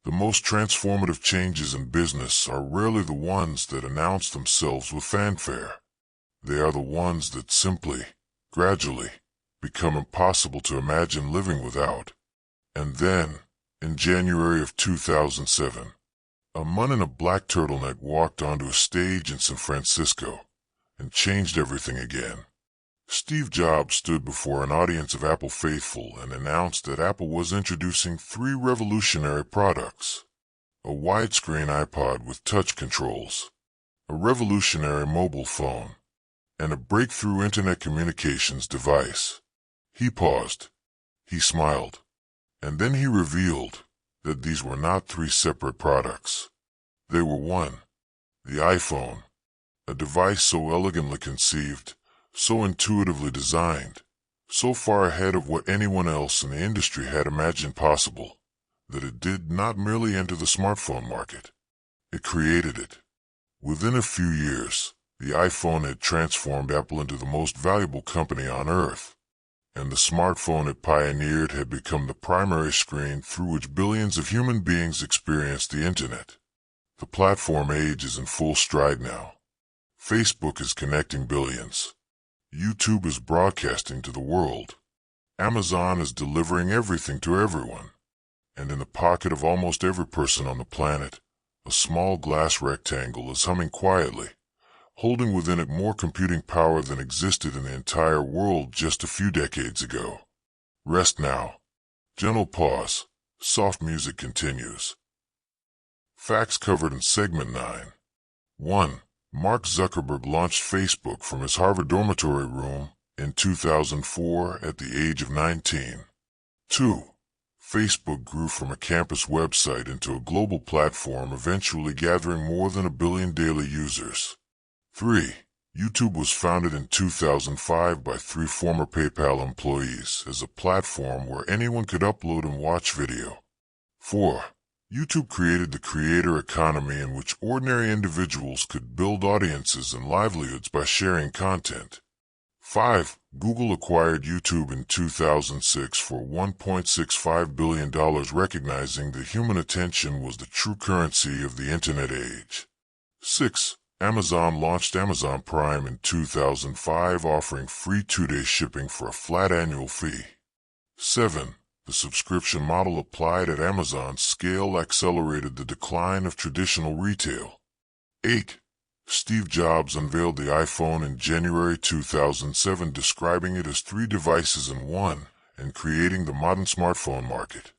The most transformative changes in business are rarely the ones that announce themselves with fanfare. They are the ones that simply, gradually, become impossible to imagine living without. And then, in January of 2007, a man in a black turtleneck walked onto a stage in San Francisco and changed everything again. Steve Jobs stood before an audience of Apple faithful and announced that Apple was introducing 3 revolutionary products: a widescreen iPod with touch controls, a revolutionary mobile phone, and a breakthrough internet communications device. He paused. He smiled. And then he revealed that these were not 3 separate products. They were one. The iPhone, a device so elegantly conceived, so intuitively designed, so far ahead of what anyone else in the industry had imagined possible, that it did not merely enter the smartphone market, it created it. Within a few years, the iPhone had transformed Apple into the most valuable company on Earth, and the smartphone it pioneered had become the primary screen through which billions of human beings experienced the internet. The platform age is in full stride now. Facebook is connecting billions. YouTube is broadcasting to the world. Amazon is delivering everything to everyone. And in the pocket of almost every person on the planet, a small glass rectangle is humming quietly, holding within it more computing power than existed in the entire world just a few decades ago. Rest now. Gentle pause. Soft music continues. Facts covered in Segment 9. 1. Mark Zuckerberg launched Facebook from his Harvard dormitory room in 2004 at the age of 19. 2. Facebook grew from a campus website into a global platform, eventually gathering more than 1 billion daily users. 3. YouTube was founded in 2005 by 3 former PayPal employees as a platform where anyone could upload and watch video. 4. YouTube created the creator economy in which ordinary individuals could build audiences and livelihoods by sharing content. 5. Google acquired YouTube in 2006 for $1.65 billion, recognizing that human attention was the true currency of the internet age. 6. Amazon launched Amazon Prime in 2005, offering free 2-day shipping for a flat annual fee. 7. The subscription model applied at Amazon's scale accelerated the decline of traditional retail. 8. Steve Jobs unveiled the iPhone in January 2007, describing it as 3 devices in one and creating the modern smartphone market.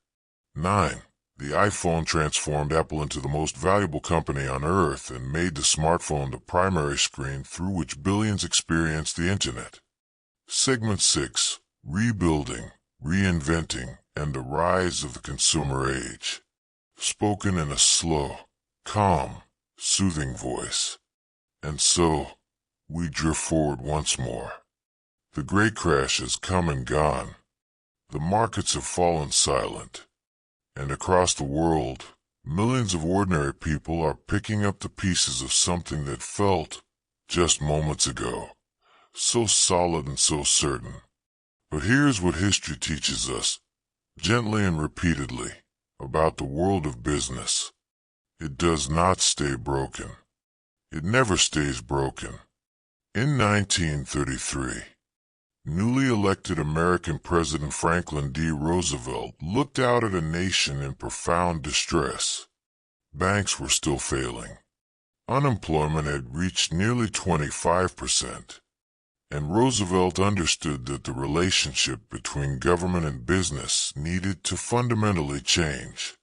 9. The iPhone transformed Apple into the most valuable company on Earth and made the smartphone the primary screen through which billions experienced the internet. Segment 6. Rebuilding, Reinventing, and the Rise of the Consumer Age. Spoken in a slow, calm, soothing voice. And so, we drift forward once more. The great crash has come and gone. The markets have fallen silent. And across the world, millions of ordinary people are picking up the pieces of something that felt, just moments ago, so solid and so certain. But here's what history teaches us, gently and repeatedly, about the world of business. It does not stay broken. It never stays broken. In 1933, newly elected American President Franklin D. Roosevelt looked out at a nation in profound distress. Banks were still failing. Unemployment had reached nearly 25%. And Roosevelt understood that the relationship between government and business needed to fundamentally change.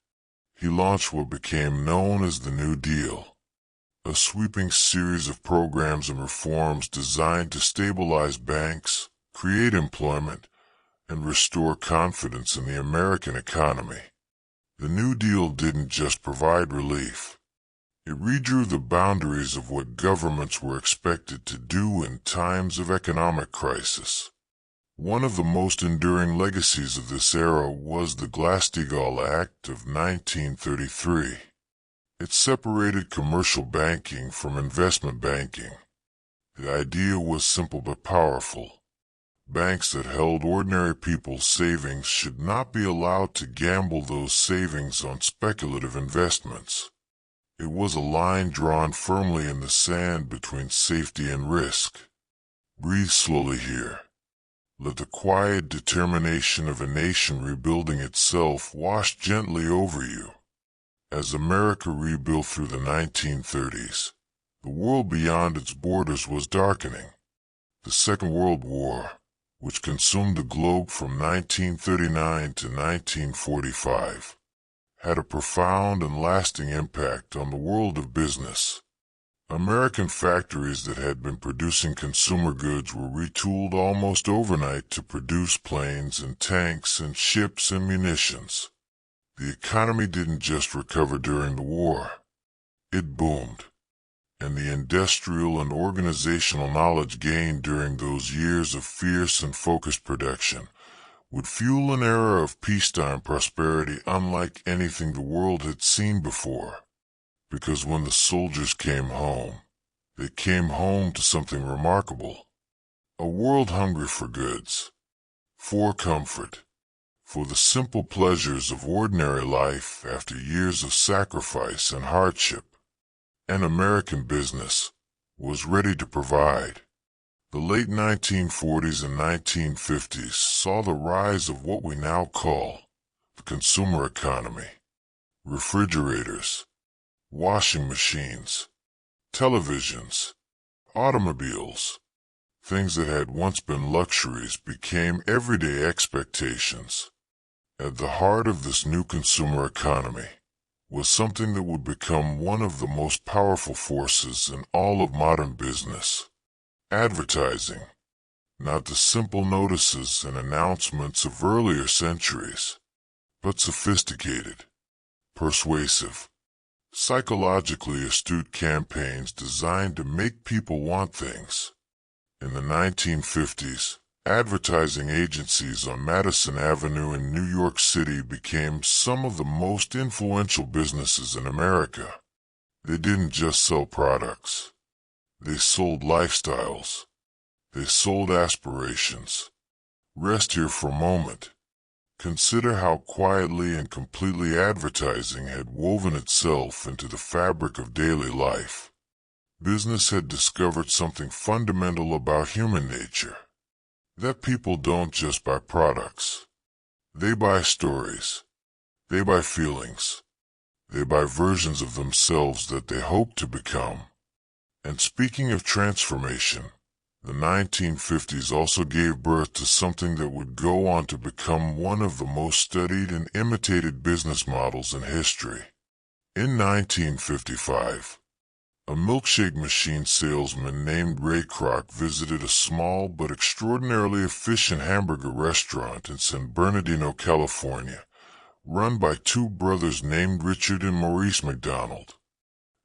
He launched what became known as the New Deal, a sweeping series of programs and reforms designed to stabilize banks, create employment, and restore confidence in the American economy. The New Deal didn't just provide relief. It redrew the boundaries of what governments were expected to do in times of economic crisis. One of the most enduring legacies of this era was the Glass-Steagall Act of 1933. It separated commercial banking from investment banking. The idea was simple but powerful. Banks that held ordinary people's savings should not be allowed to gamble those savings on speculative investments. It was a line drawn firmly in the sand between safety and risk. Breathe slowly here. Let the quiet determination of a nation rebuilding itself wash gently over you. As America rebuilt through the 1930s, the world beyond its borders was darkening. The Second World War, which consumed the globe from 1939 to 1945, had a profound and lasting impact on the world of business. American factories that had been producing consumer goods were retooled almost overnight to produce planes and tanks and ships and munitions. The economy didn't just recover during the war. It boomed. and the industrial and organizational knowledge gained during those years of fierce and focused production would fuel an era of peacetime prosperity unlike anything the world had seen before. Because when the soldiers came home, they came home to something remarkable. A world hungry for goods, for comfort, for the simple pleasures of ordinary life after years of sacrifice and hardship. And American business was ready to provide. The late 1940s and 1950s saw the rise of what we now call the consumer economy. Refrigerators, washing machines, televisions, automobiles, things that had once been luxuries became everyday expectations. At the heart of this new consumer economy was something that would become one of the most powerful forces in all of modern business. Advertising, not the simple notices and announcements of earlier centuries, but sophisticated, persuasive, psychologically astute campaigns designed to make people want things. In the 1950s, advertising agencies on Madison Avenue in New York City became some of the most influential businesses in America. They didn't just sell products. They sold lifestyles. They sold aspirations. Rest here for a moment. Consider how quietly and completely advertising had woven itself into the fabric of daily life. Business had discovered something fundamental about human nature. That people don't just buy products. They buy stories. They buy feelings. They buy versions of themselves that they hope to become. And speaking of transformation, the 1950s also gave birth to something that would go on to become one of the most studied and imitated business models in history. In 1955, a milkshake machine salesman named Ray Kroc visited a small but extraordinarily efficient hamburger restaurant in San Bernardino, California, run by two brothers named Richard and Maurice McDonald.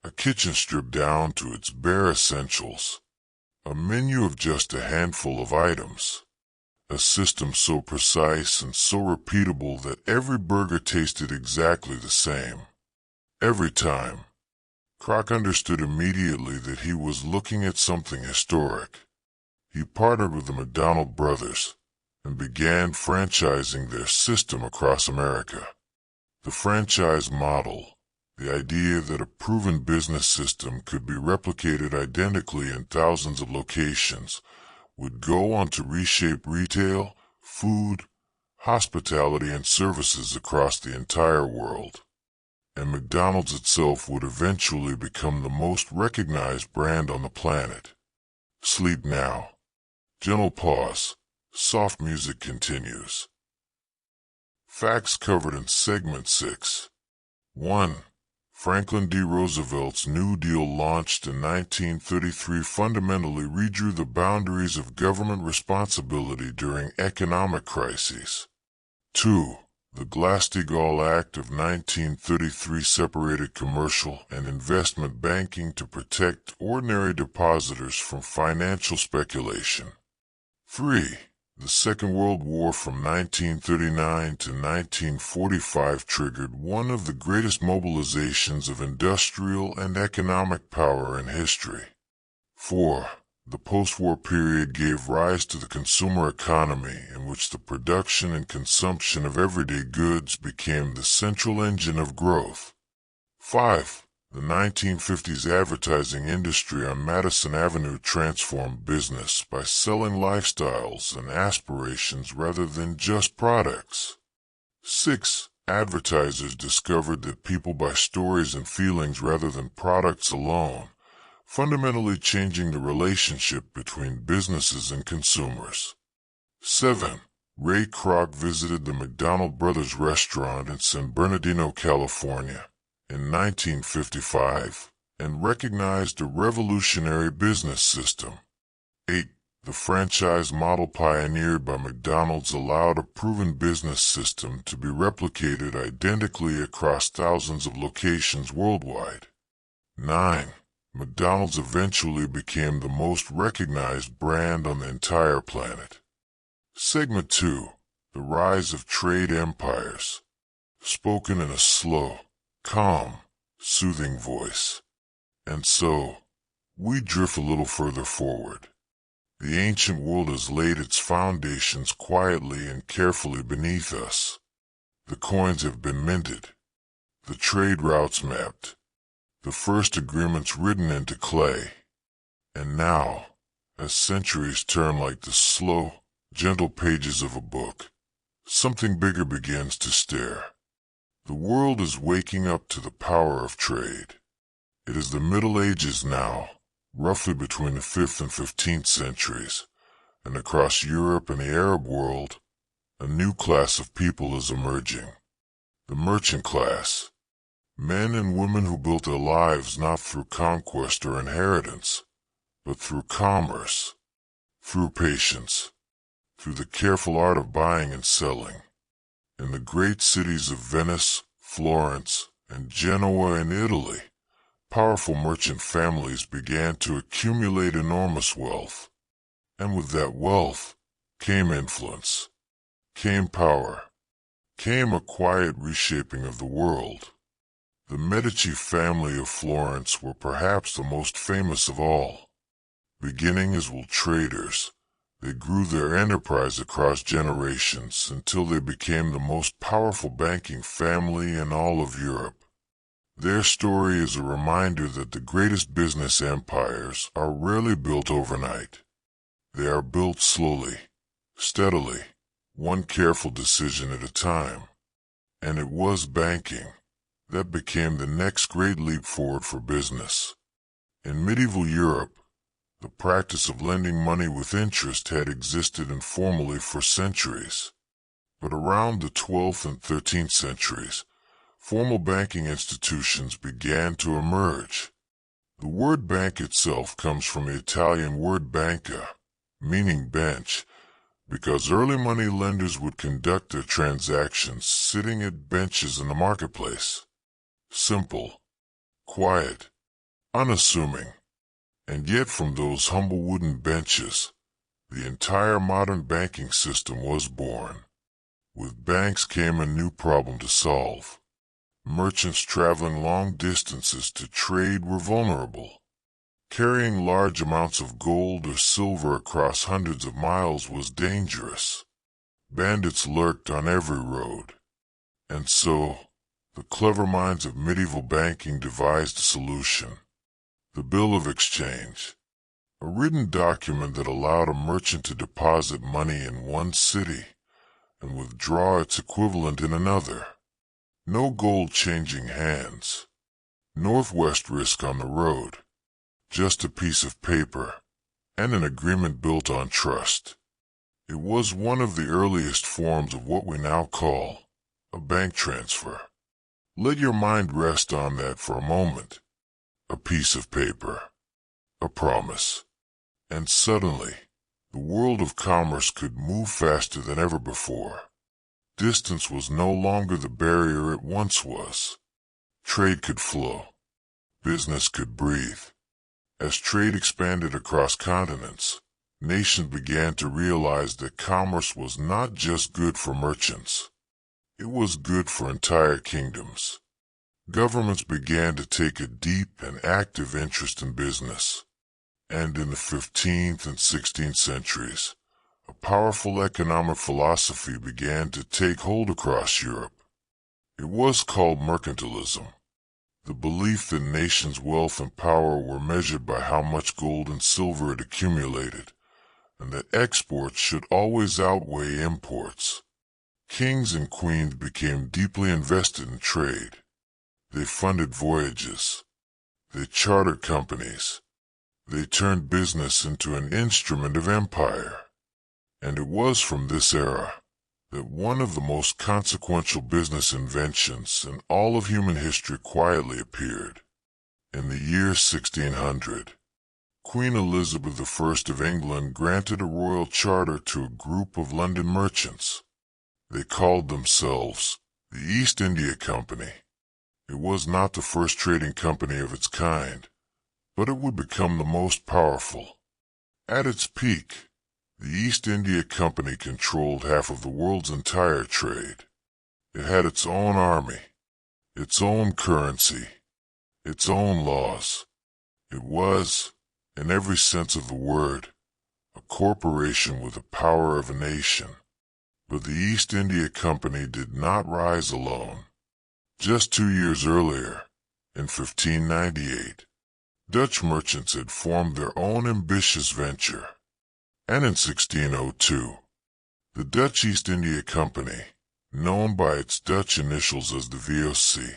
A kitchen stripped down to its bare essentials. A menu of just a handful of items. A system so precise and so repeatable that every burger tasted exactly the same. Every time. Kroc understood immediately that he was looking at something historic. He partnered with the McDonald brothers and began franchising their system across America. The franchise model, the idea that a proven business system could be replicated identically in thousands of locations, would go on to reshape retail, food, hospitality, and services across the entire world. And McDonald's itself would eventually become the most recognized brand on the planet. Sleep now. Gentle pause. Soft music continues. Facts covered in Segment 6. 1. Franklin D. Roosevelt's New Deal, launched in 1933, fundamentally redrew the boundaries of government responsibility during economic crises. 2. The Glass-Steagall Act of 1933 separated commercial and investment banking to protect ordinary depositors from financial speculation. 3. The Second World War from 1939 to 1945 triggered one of the greatest mobilizations of industrial and economic power in history. 4. The post-war period gave rise to the consumer economy, in which the production and consumption of everyday goods became the central engine of growth. 5. The 1950s advertising industry on Madison Avenue transformed business by selling lifestyles and aspirations rather than just products. 6. Advertisers discovered that people buy stories and feelings rather than products alone, fundamentally changing the relationship between businesses and consumers. 7. Ray Kroc visited the McDonald Brothers restaurant in San Bernardino, California, in 1955, and recognized a revolutionary business system. 8. The franchise model pioneered by McDonald's allowed a proven business system to be replicated identically across thousands of locations worldwide. 9. McDonald's eventually became the most recognized brand on the entire planet. Segment 2. The Rise of Trade Empires. Spoken in a slow, calm, soothing voice. And so, we drift a little further forward. The ancient world has laid its foundations quietly and carefully beneath us. The coins have been minted, the trade routes mapped, the first agreements written into clay. And now, as centuries turn like the slow, gentle pages of a book, something bigger begins to stir. The world is waking up to the power of trade. It is the Middle Ages now, roughly between the 5th and 15th centuries, and across Europe and the Arab world, a new class of people is emerging. The merchant class. Men and women who built their lives not through conquest or inheritance, but through commerce, through patience, through the careful art of buying and selling. In the great cities of Venice, Florence, and Genoa in Italy, powerful merchant families began to accumulate enormous wealth. And with that wealth came influence, came power, came a quiet reshaping of the world. The Medici family of Florence were perhaps the most famous of all. Beginning as traders, they grew their enterprise across generations until they became the most powerful banking family in all of Europe. Their story is a reminder that the greatest business empires are rarely built overnight. They are built slowly, steadily, one careful decision at a time. And it was banking that became the next great leap forward for business. In medieval Europe, the practice of lending money with interest had existed informally for centuries. But around the 12th and 13th centuries, formal banking institutions began to emerge. The word bank itself comes from the Italian word banca, meaning bench, because early money lenders would conduct their transactions sitting at benches in the marketplace. Simple, quiet, unassuming, and yet from those humble wooden benches, the entire modern banking system was born. With banks came a new problem to solve. Merchants traveling long distances to trade were vulnerable. Carrying large amounts of gold or silver across hundreds of miles was dangerous. Bandits lurked on every road. And so, the clever minds of medieval banking devised a solution. The Bill of Exchange, a written document that allowed a merchant to deposit money in one city and withdraw its equivalent in another. No gold changing hands. Northwest risk on the road. Just a piece of paper, and an agreement built on trust. It was one of the earliest forms of what we now call a bank transfer. Let your mind rest on that for a moment. A piece of paper, a promise, and suddenly, the world of commerce could move faster than ever before. Distance was no longer the barrier it once was. Trade could flow. Business could breathe. As trade expanded across continents, nations began to realize that commerce was not just good for merchants. It was good for entire kingdoms. Governments began to take a deep and active interest in business. And in the 15th and 16th centuries, a powerful economic philosophy began to take hold across Europe. It was called mercantilism. The belief that nations' wealth and power were measured by how much gold and silver it accumulated, and that exports should always outweigh imports. Kings and queens became deeply invested in trade. They funded voyages. They chartered companies. They turned business into an instrument of empire. And it was from this era that one of the most consequential business inventions in all of human history quietly appeared. In the year 1600, Queen Elizabeth I of England granted a royal charter to a group of London merchants. They called themselves the East India Company. It was not the first trading company of its kind, but it would become the most powerful. At its peak, the East India Company controlled half of the world's entire trade. It had its own army, its own currency, its own laws. It was, in every sense of the word, a corporation with the power of a nation. But the East India Company did not rise alone. Just 2 years earlier, in 1598, Dutch merchants had formed their own ambitious venture. And in 1602, the Dutch East India Company, known by its Dutch initials as the VOC,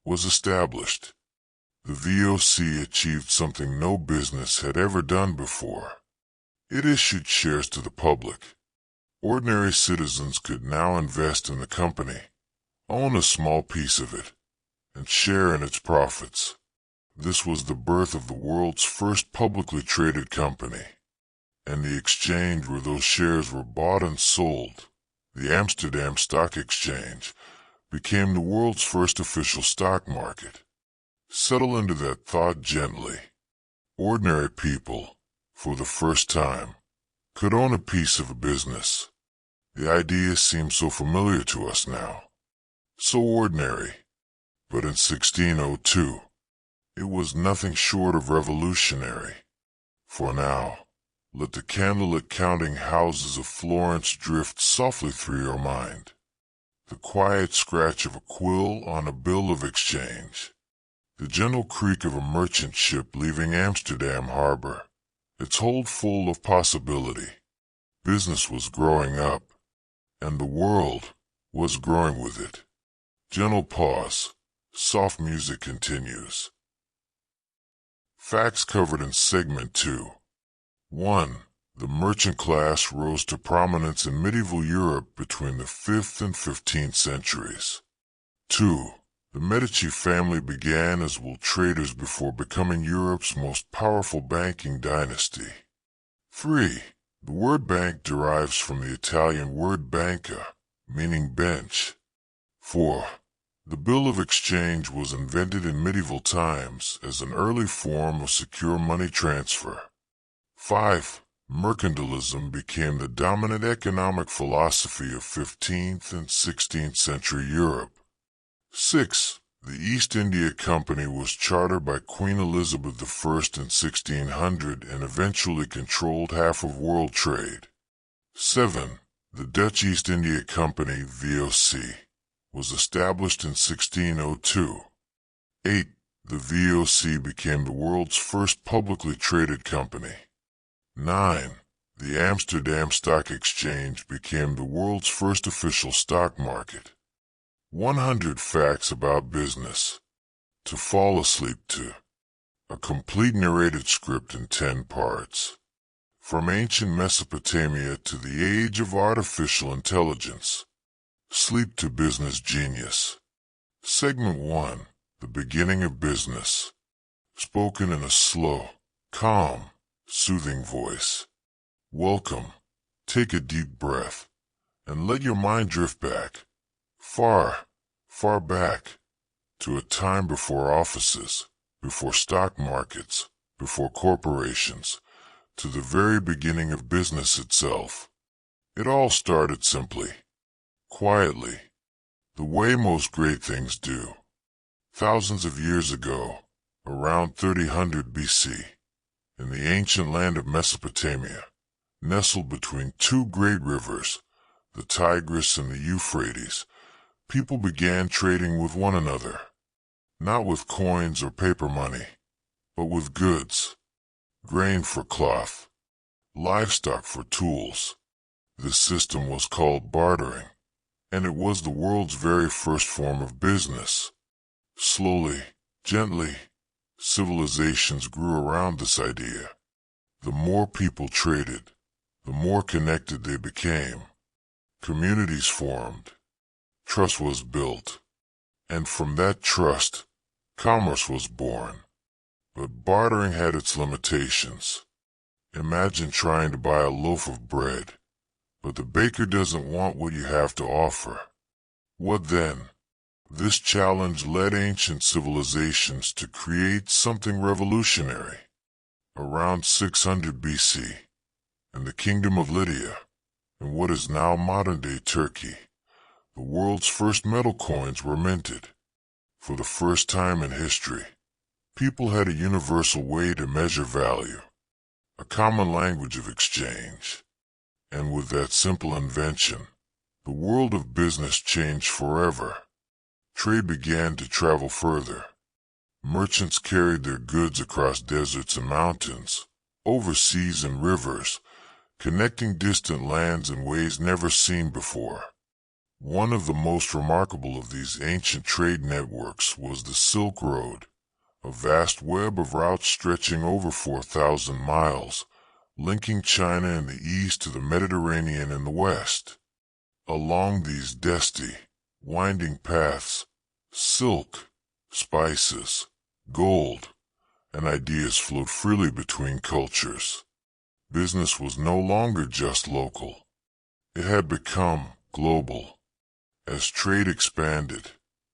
was established. The VOC achieved something no business had ever done before. It issued shares to the public. Ordinary citizens could now invest in the company, own a small piece of it, and share in its profits. This was the birth of the world's first publicly traded company, and the exchange where those shares were bought and sold, the Amsterdam Stock Exchange, became the world's first official stock market. Settle into that thought gently. Ordinary people, for the first time, could own a piece of a business. The idea seems so familiar to us now, so ordinary, but in 1602, it was nothing short of revolutionary. For now, let the candlelit counting houses of Florence drift softly through your mind. The quiet scratch of a quill on a bill of exchange. The gentle creak of a merchant ship leaving Amsterdam harbor, its hold full of possibility. Business was growing up, and the world was growing with it. Gentle pause. Soft music continues. Facts covered in Segment 2. 1. The merchant class rose to prominence in medieval Europe between the 5th and 15th centuries. 2. The Medici family began as wool traders before becoming Europe's most powerful banking dynasty. 3. The word bank derives from the Italian word banca, meaning bench. 4. The bill of exchange was invented in medieval times as an early form of secure money transfer. 5. Mercantilism became the dominant economic philosophy of 15th and 16th century Europe. 6. The East India Company was chartered by Queen Elizabeth I in 1600 and eventually controlled half of world trade. 7. The Dutch East India Company, VOC, was established in 1602. 8. The VOC became the world's first publicly traded company. 9. The Amsterdam Stock Exchange became the world's first official stock market. 100 facts about business. To fall asleep to. A complete narrated script in 10 parts. From ancient Mesopotamia to the age of artificial intelligence. Sleep to business genius. Segment 1. The beginning of business. Spoken in a slow, calm, soothing voice. Welcome. Take a deep breath and let your mind drift back. Far, far back, to a time before offices, before stock markets, before corporations, to the very beginning of business itself. It all started simply, quietly, the way most great things do. Thousands of years ago, around 3000 BC, in the ancient land of Mesopotamia, nestled between two great rivers, the Tigris and the Euphrates, people began trading with one another, not with coins or paper money, but with goods, grain for cloth, livestock for tools. This system was called bartering, and it was the world's very first form of business. Slowly, gently, civilizations grew around this idea. The more people traded, the more connected they became. Communities formed. Trust was built, and from that trust, commerce was born. But bartering had its limitations. Imagine trying to buy a loaf of bread, but the baker doesn't want what you have to offer. What then? This challenge led ancient civilizations to create something revolutionary. around 600 BC, in the kingdom of Lydia, in what is now modern-day Turkey, the world's first metal coins were minted. For the first time in history, people had a universal way to measure value, a common language of exchange. And with that simple invention, the world of business changed forever. Trade began to travel further. Merchants carried their goods across deserts and mountains, over seas and rivers, connecting distant lands in ways never seen before. One of the most remarkable of these ancient trade networks was the Silk Road, a vast web of routes stretching over 4,000 miles, linking China in the east to the Mediterranean in the west. Along these dusty, winding paths, silk, spices, gold, and ideas flowed freely between cultures. Business was no longer just local. It had become global. As trade expanded,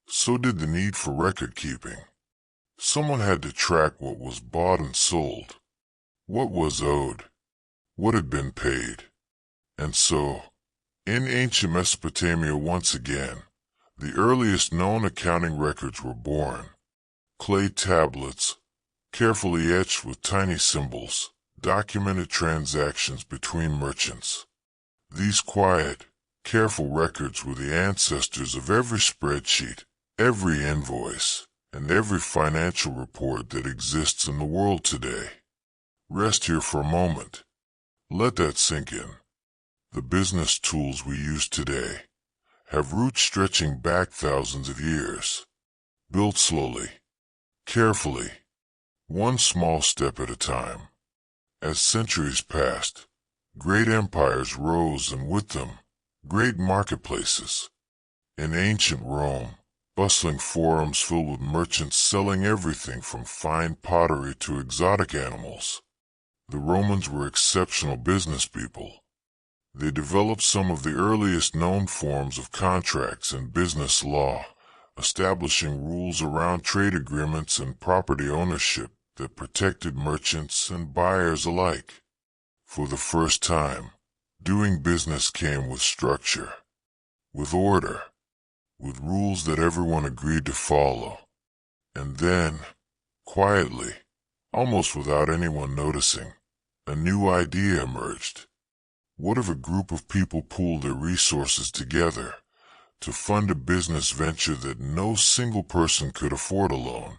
so did the need for record-keeping. Someone had to track what was bought and sold, what was owed, what had been paid. And so, in ancient Mesopotamia once again, the earliest known accounting records were born. Clay tablets, carefully etched with tiny symbols, documented transactions between merchants. These quiet, careful records were the ancestors of every spreadsheet, every invoice, and every financial report that exists in the world today. Rest here for a moment. Let that sink in. The business tools we use today have roots stretching back thousands of years, built slowly, carefully, one small step at a time. As centuries passed, great empires rose, and with them, great marketplaces. In ancient Rome, bustling forums filled with merchants selling everything from fine pottery to exotic animals. The Romans were exceptional business people. They developed some of the earliest known forms of contracts and business law, establishing rules around trade agreements and property ownership that protected merchants and buyers alike. For the first time, doing business came with structure, with order, with rules that everyone agreed to follow. And then, quietly, almost without anyone noticing, a new idea emerged. What if a group of people pooled their resources together to fund a business venture that no single person could afford alone?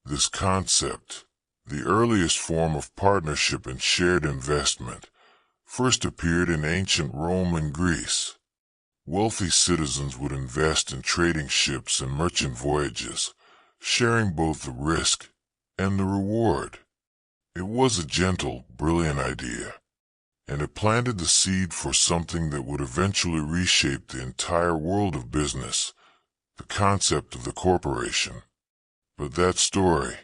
This concept, the earliest form of partnership and shared investment, first appeared in ancient Rome and Greece. Wealthy citizens would invest in trading ships and merchant voyages, sharing both the risk and the reward. It was a gentle, brilliant idea, and it planted the seed for something that would eventually reshape the entire world of business, the concept of the corporation. But that story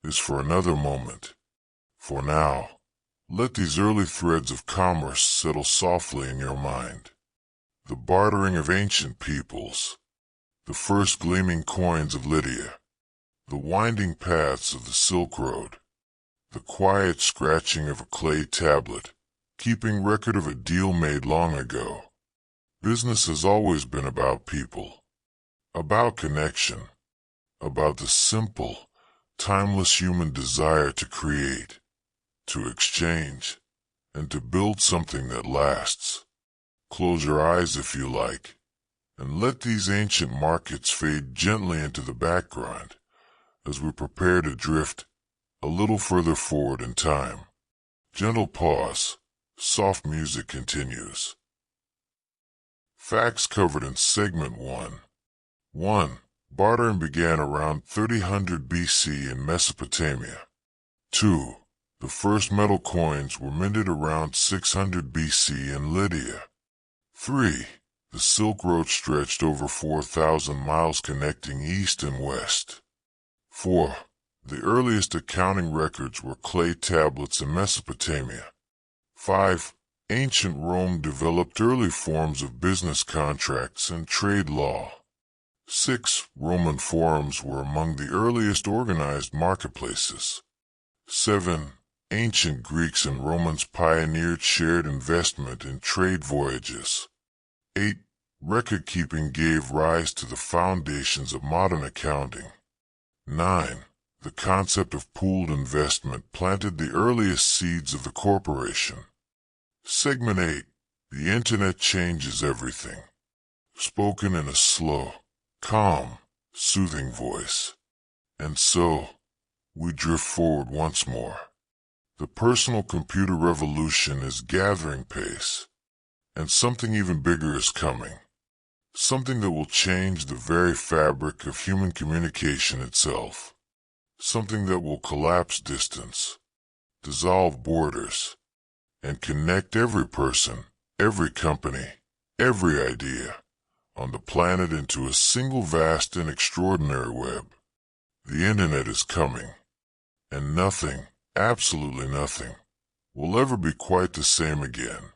is for another moment. For now, let these early threads of commerce settle softly in your mind. The bartering of ancient peoples, the first gleaming coins of Lydia, the winding paths of the Silk Road, the quiet scratching of a clay tablet, keeping record of a deal made long ago. Business has always been about people, about connection, about the simple, timeless human desire to create, to exchange, and to build something that lasts. Close your eyes if you like, and let these ancient markets fade gently into the background as we prepare to drift a little further forward in time. Gentle pause, soft music continues. Facts covered in Segment 1. 1. Bartering began around 3000 BC in Mesopotamia. 2. The first metal coins were minted around 600 BC in Lydia. 3. The Silk Road stretched over 4,000 miles connecting east and west. 4. The earliest accounting records were clay tablets in Mesopotamia. 5. Ancient Rome developed early forms of business contracts and trade law. 6. Roman forums were among the earliest organized marketplaces. 7. Ancient Greeks and Romans pioneered shared investment in trade voyages. 8. Record-keeping gave rise to the foundations of modern accounting. 9. The concept of pooled investment planted the earliest seeds of the corporation. Segment 8. The Internet changes everything. Spoken in a slow, calm, soothing voice. And so, we drift forward once more. The personal computer revolution is gathering pace, and something even bigger is coming. Something that will change the very fabric of human communication itself. Something that will collapse distance, dissolve borders, and connect every person, every company, every idea on the planet into a single vast and extraordinary web. The Internet is coming, and nothing, absolutely nothing, will ever be quite the same again.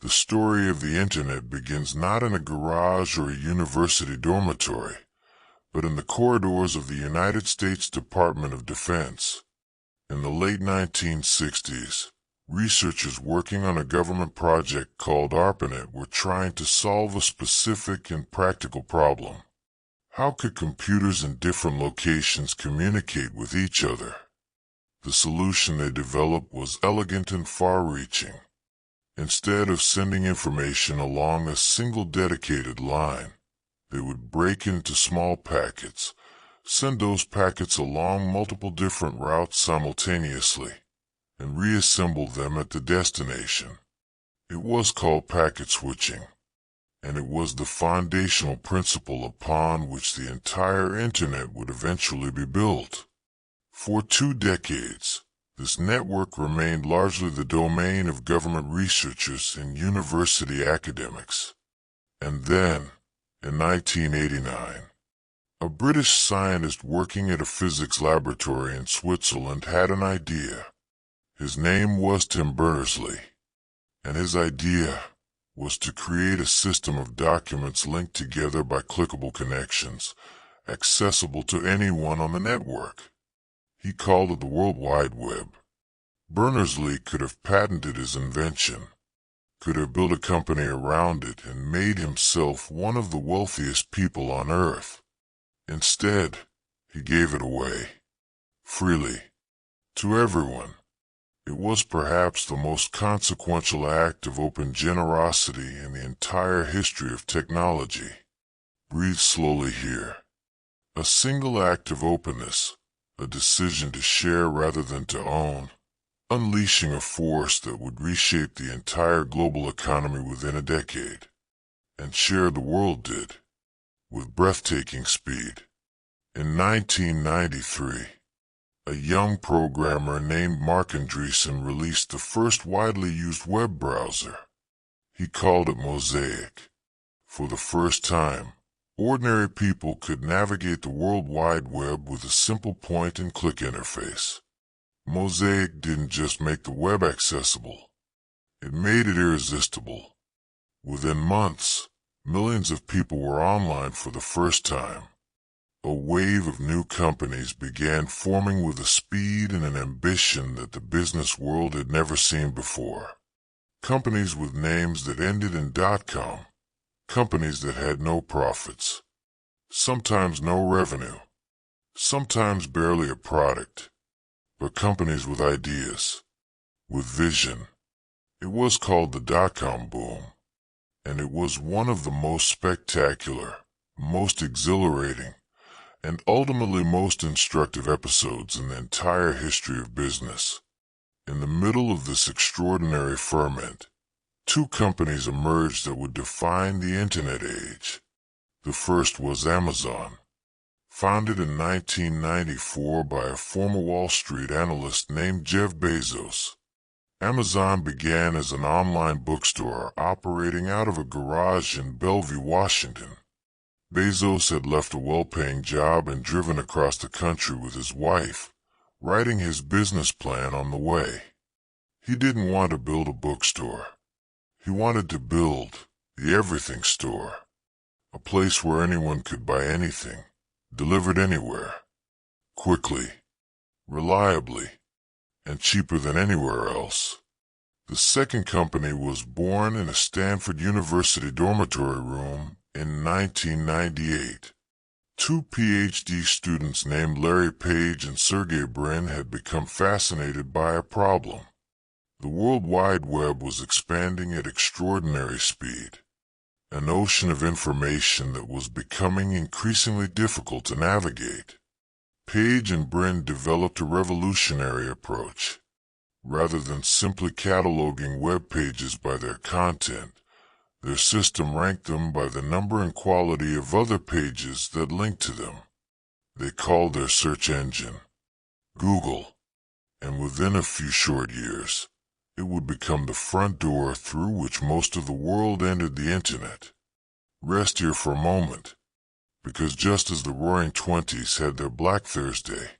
The story of the Internet begins not in a garage or a university dormitory, but in the corridors of the United States Department of Defense. In the late 1960s, researchers working on a government project called ARPANET were trying to solve a specific and practical problem. How could computers in different locations communicate with each other? The solution they developed was elegant and far-reaching. Instead of sending information along a single dedicated line, they would break into small packets, send those packets along multiple different routes simultaneously, and reassemble them at the destination. It was called packet switching, and it was the foundational principle upon which the entire Internet would eventually be built. For 2 decades, this network remained largely the domain of government researchers and university academics. And then, in 1989, a British scientist working at a physics laboratory in Switzerland had an idea. His name was Tim Berners-Lee, and his idea was to create a system of documents linked together by clickable connections, accessible to anyone on the network. He called it the World Wide Web. Berners-Lee could have patented his invention, could have built a company around it and made himself one of the wealthiest people on Earth. Instead, he gave it away, freely, to everyone. It was perhaps the most consequential act of open generosity in the entire history of technology. Breathe slowly here. A single act of openness, a decision to share rather than to own, unleashing a force that would reshape the entire global economy within a decade. And share the world did, with breathtaking speed. In 1993, a young programmer named Mark Andreessen released the first widely used web browser. He called it Mosaic. For the first time, ordinary people could navigate the World Wide Web with a simple point-and-click interface. Mosaic didn't just make the web accessible, it made it irresistible. Within months, millions of people were online for the first time. A wave of new companies began forming with a speed and an ambition that the business world had never seen before. Companies with names that ended in .com, companies that had no profits, sometimes no revenue, sometimes barely a product, but companies with ideas, with vision. It was called the .com boom, and it was one of the most spectacular, most exhilarating, and ultimately most instructive episodes in the entire history of business. In the middle of this extraordinary ferment, 2 companies emerged that would define the Internet age. The first was Amazon, founded in 1994 by a former Wall Street analyst named Jeff Bezos. Amazon began as an online bookstore operating out of a garage in Bellevue, Washington. Bezos had left a well-paying job and driven across the country with his wife, writing his business plan on the way. He didn't want to build a bookstore. He wanted to build the everything store, a place where anyone could buy anything, delivered anywhere, quickly, reliably, and cheaper than anywhere else. The second company was born in a Stanford University dormitory room in 1998. Two PhD students named Larry Page and Sergey Brin had become fascinated by a problem. The World Wide Web was expanding at extraordinary speed, an ocean of information that was becoming increasingly difficult to navigate. Page and Brin developed a revolutionary approach. Rather than simply cataloging web pages by their content, their system ranked them by the number and quality of other pages that linked to them. They called their search engine Google, and within a few short years, it would become the front door through which most of the world entered the internet. Rest here for a moment, because just as the Roaring Twenties had their Black Thursday,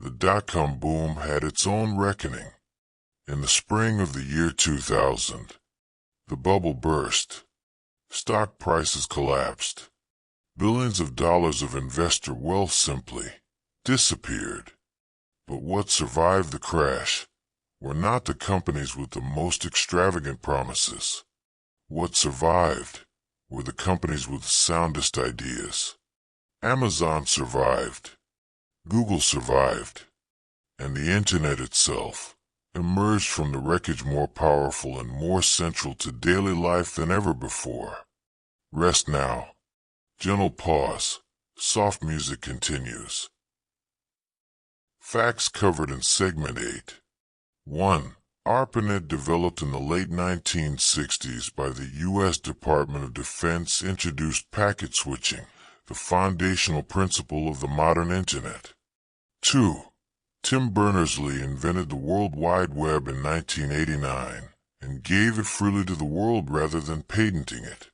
the dot-com boom had its own reckoning. In the spring of the year 2000, the bubble burst. Stock prices collapsed. Billions of dollars of investor wealth simply disappeared. But what survived the crash were not the companies with the most extravagant promises. What survived were the companies with the soundest ideas. Amazon survived. Google survived. And the internet itself emerged from the wreckage more powerful and more central to daily life than ever before. Rest now. Gentle pause. Soft music continues. Facts covered in Segment 8. 1. ARPANET, developed in the late 1960s by the U.S. Department of Defense, introduced packet switching, the foundational principle of the modern Internet. 2. Tim Berners-Lee invented the World Wide Web in 1989 and gave it freely to the world rather than patenting it.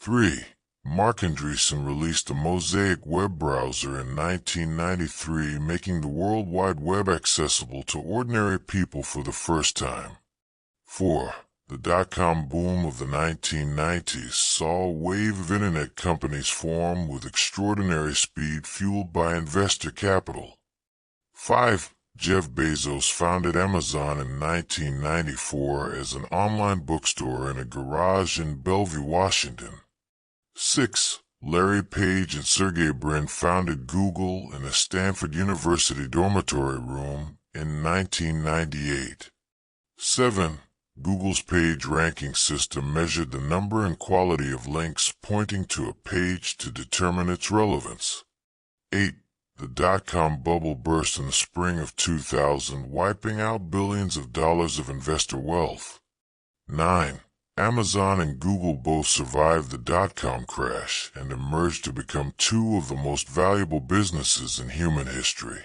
3. Marc Andreessen released the Mosaic web browser in 1993, making the World Wide Web accessible to ordinary people for the first time. 4. The dot-com boom of the 1990s saw a wave of internet companies form with extraordinary speed fueled by investor capital. 5. Jeff Bezos founded Amazon in 1994 as an online bookstore in a garage in Bellevue, Washington. 6. Larry Page and Sergey Brin founded Google in a Stanford University dormitory room in 1998. 7. Google's page ranking system measured the number and quality of links pointing to a page to determine its relevance. 8. The dot-com bubble burst in the spring of 2000, wiping out billions of dollars of investor wealth. 9. Amazon and Google both survived the dot-com crash and emerged to become two of the most valuable businesses in human history.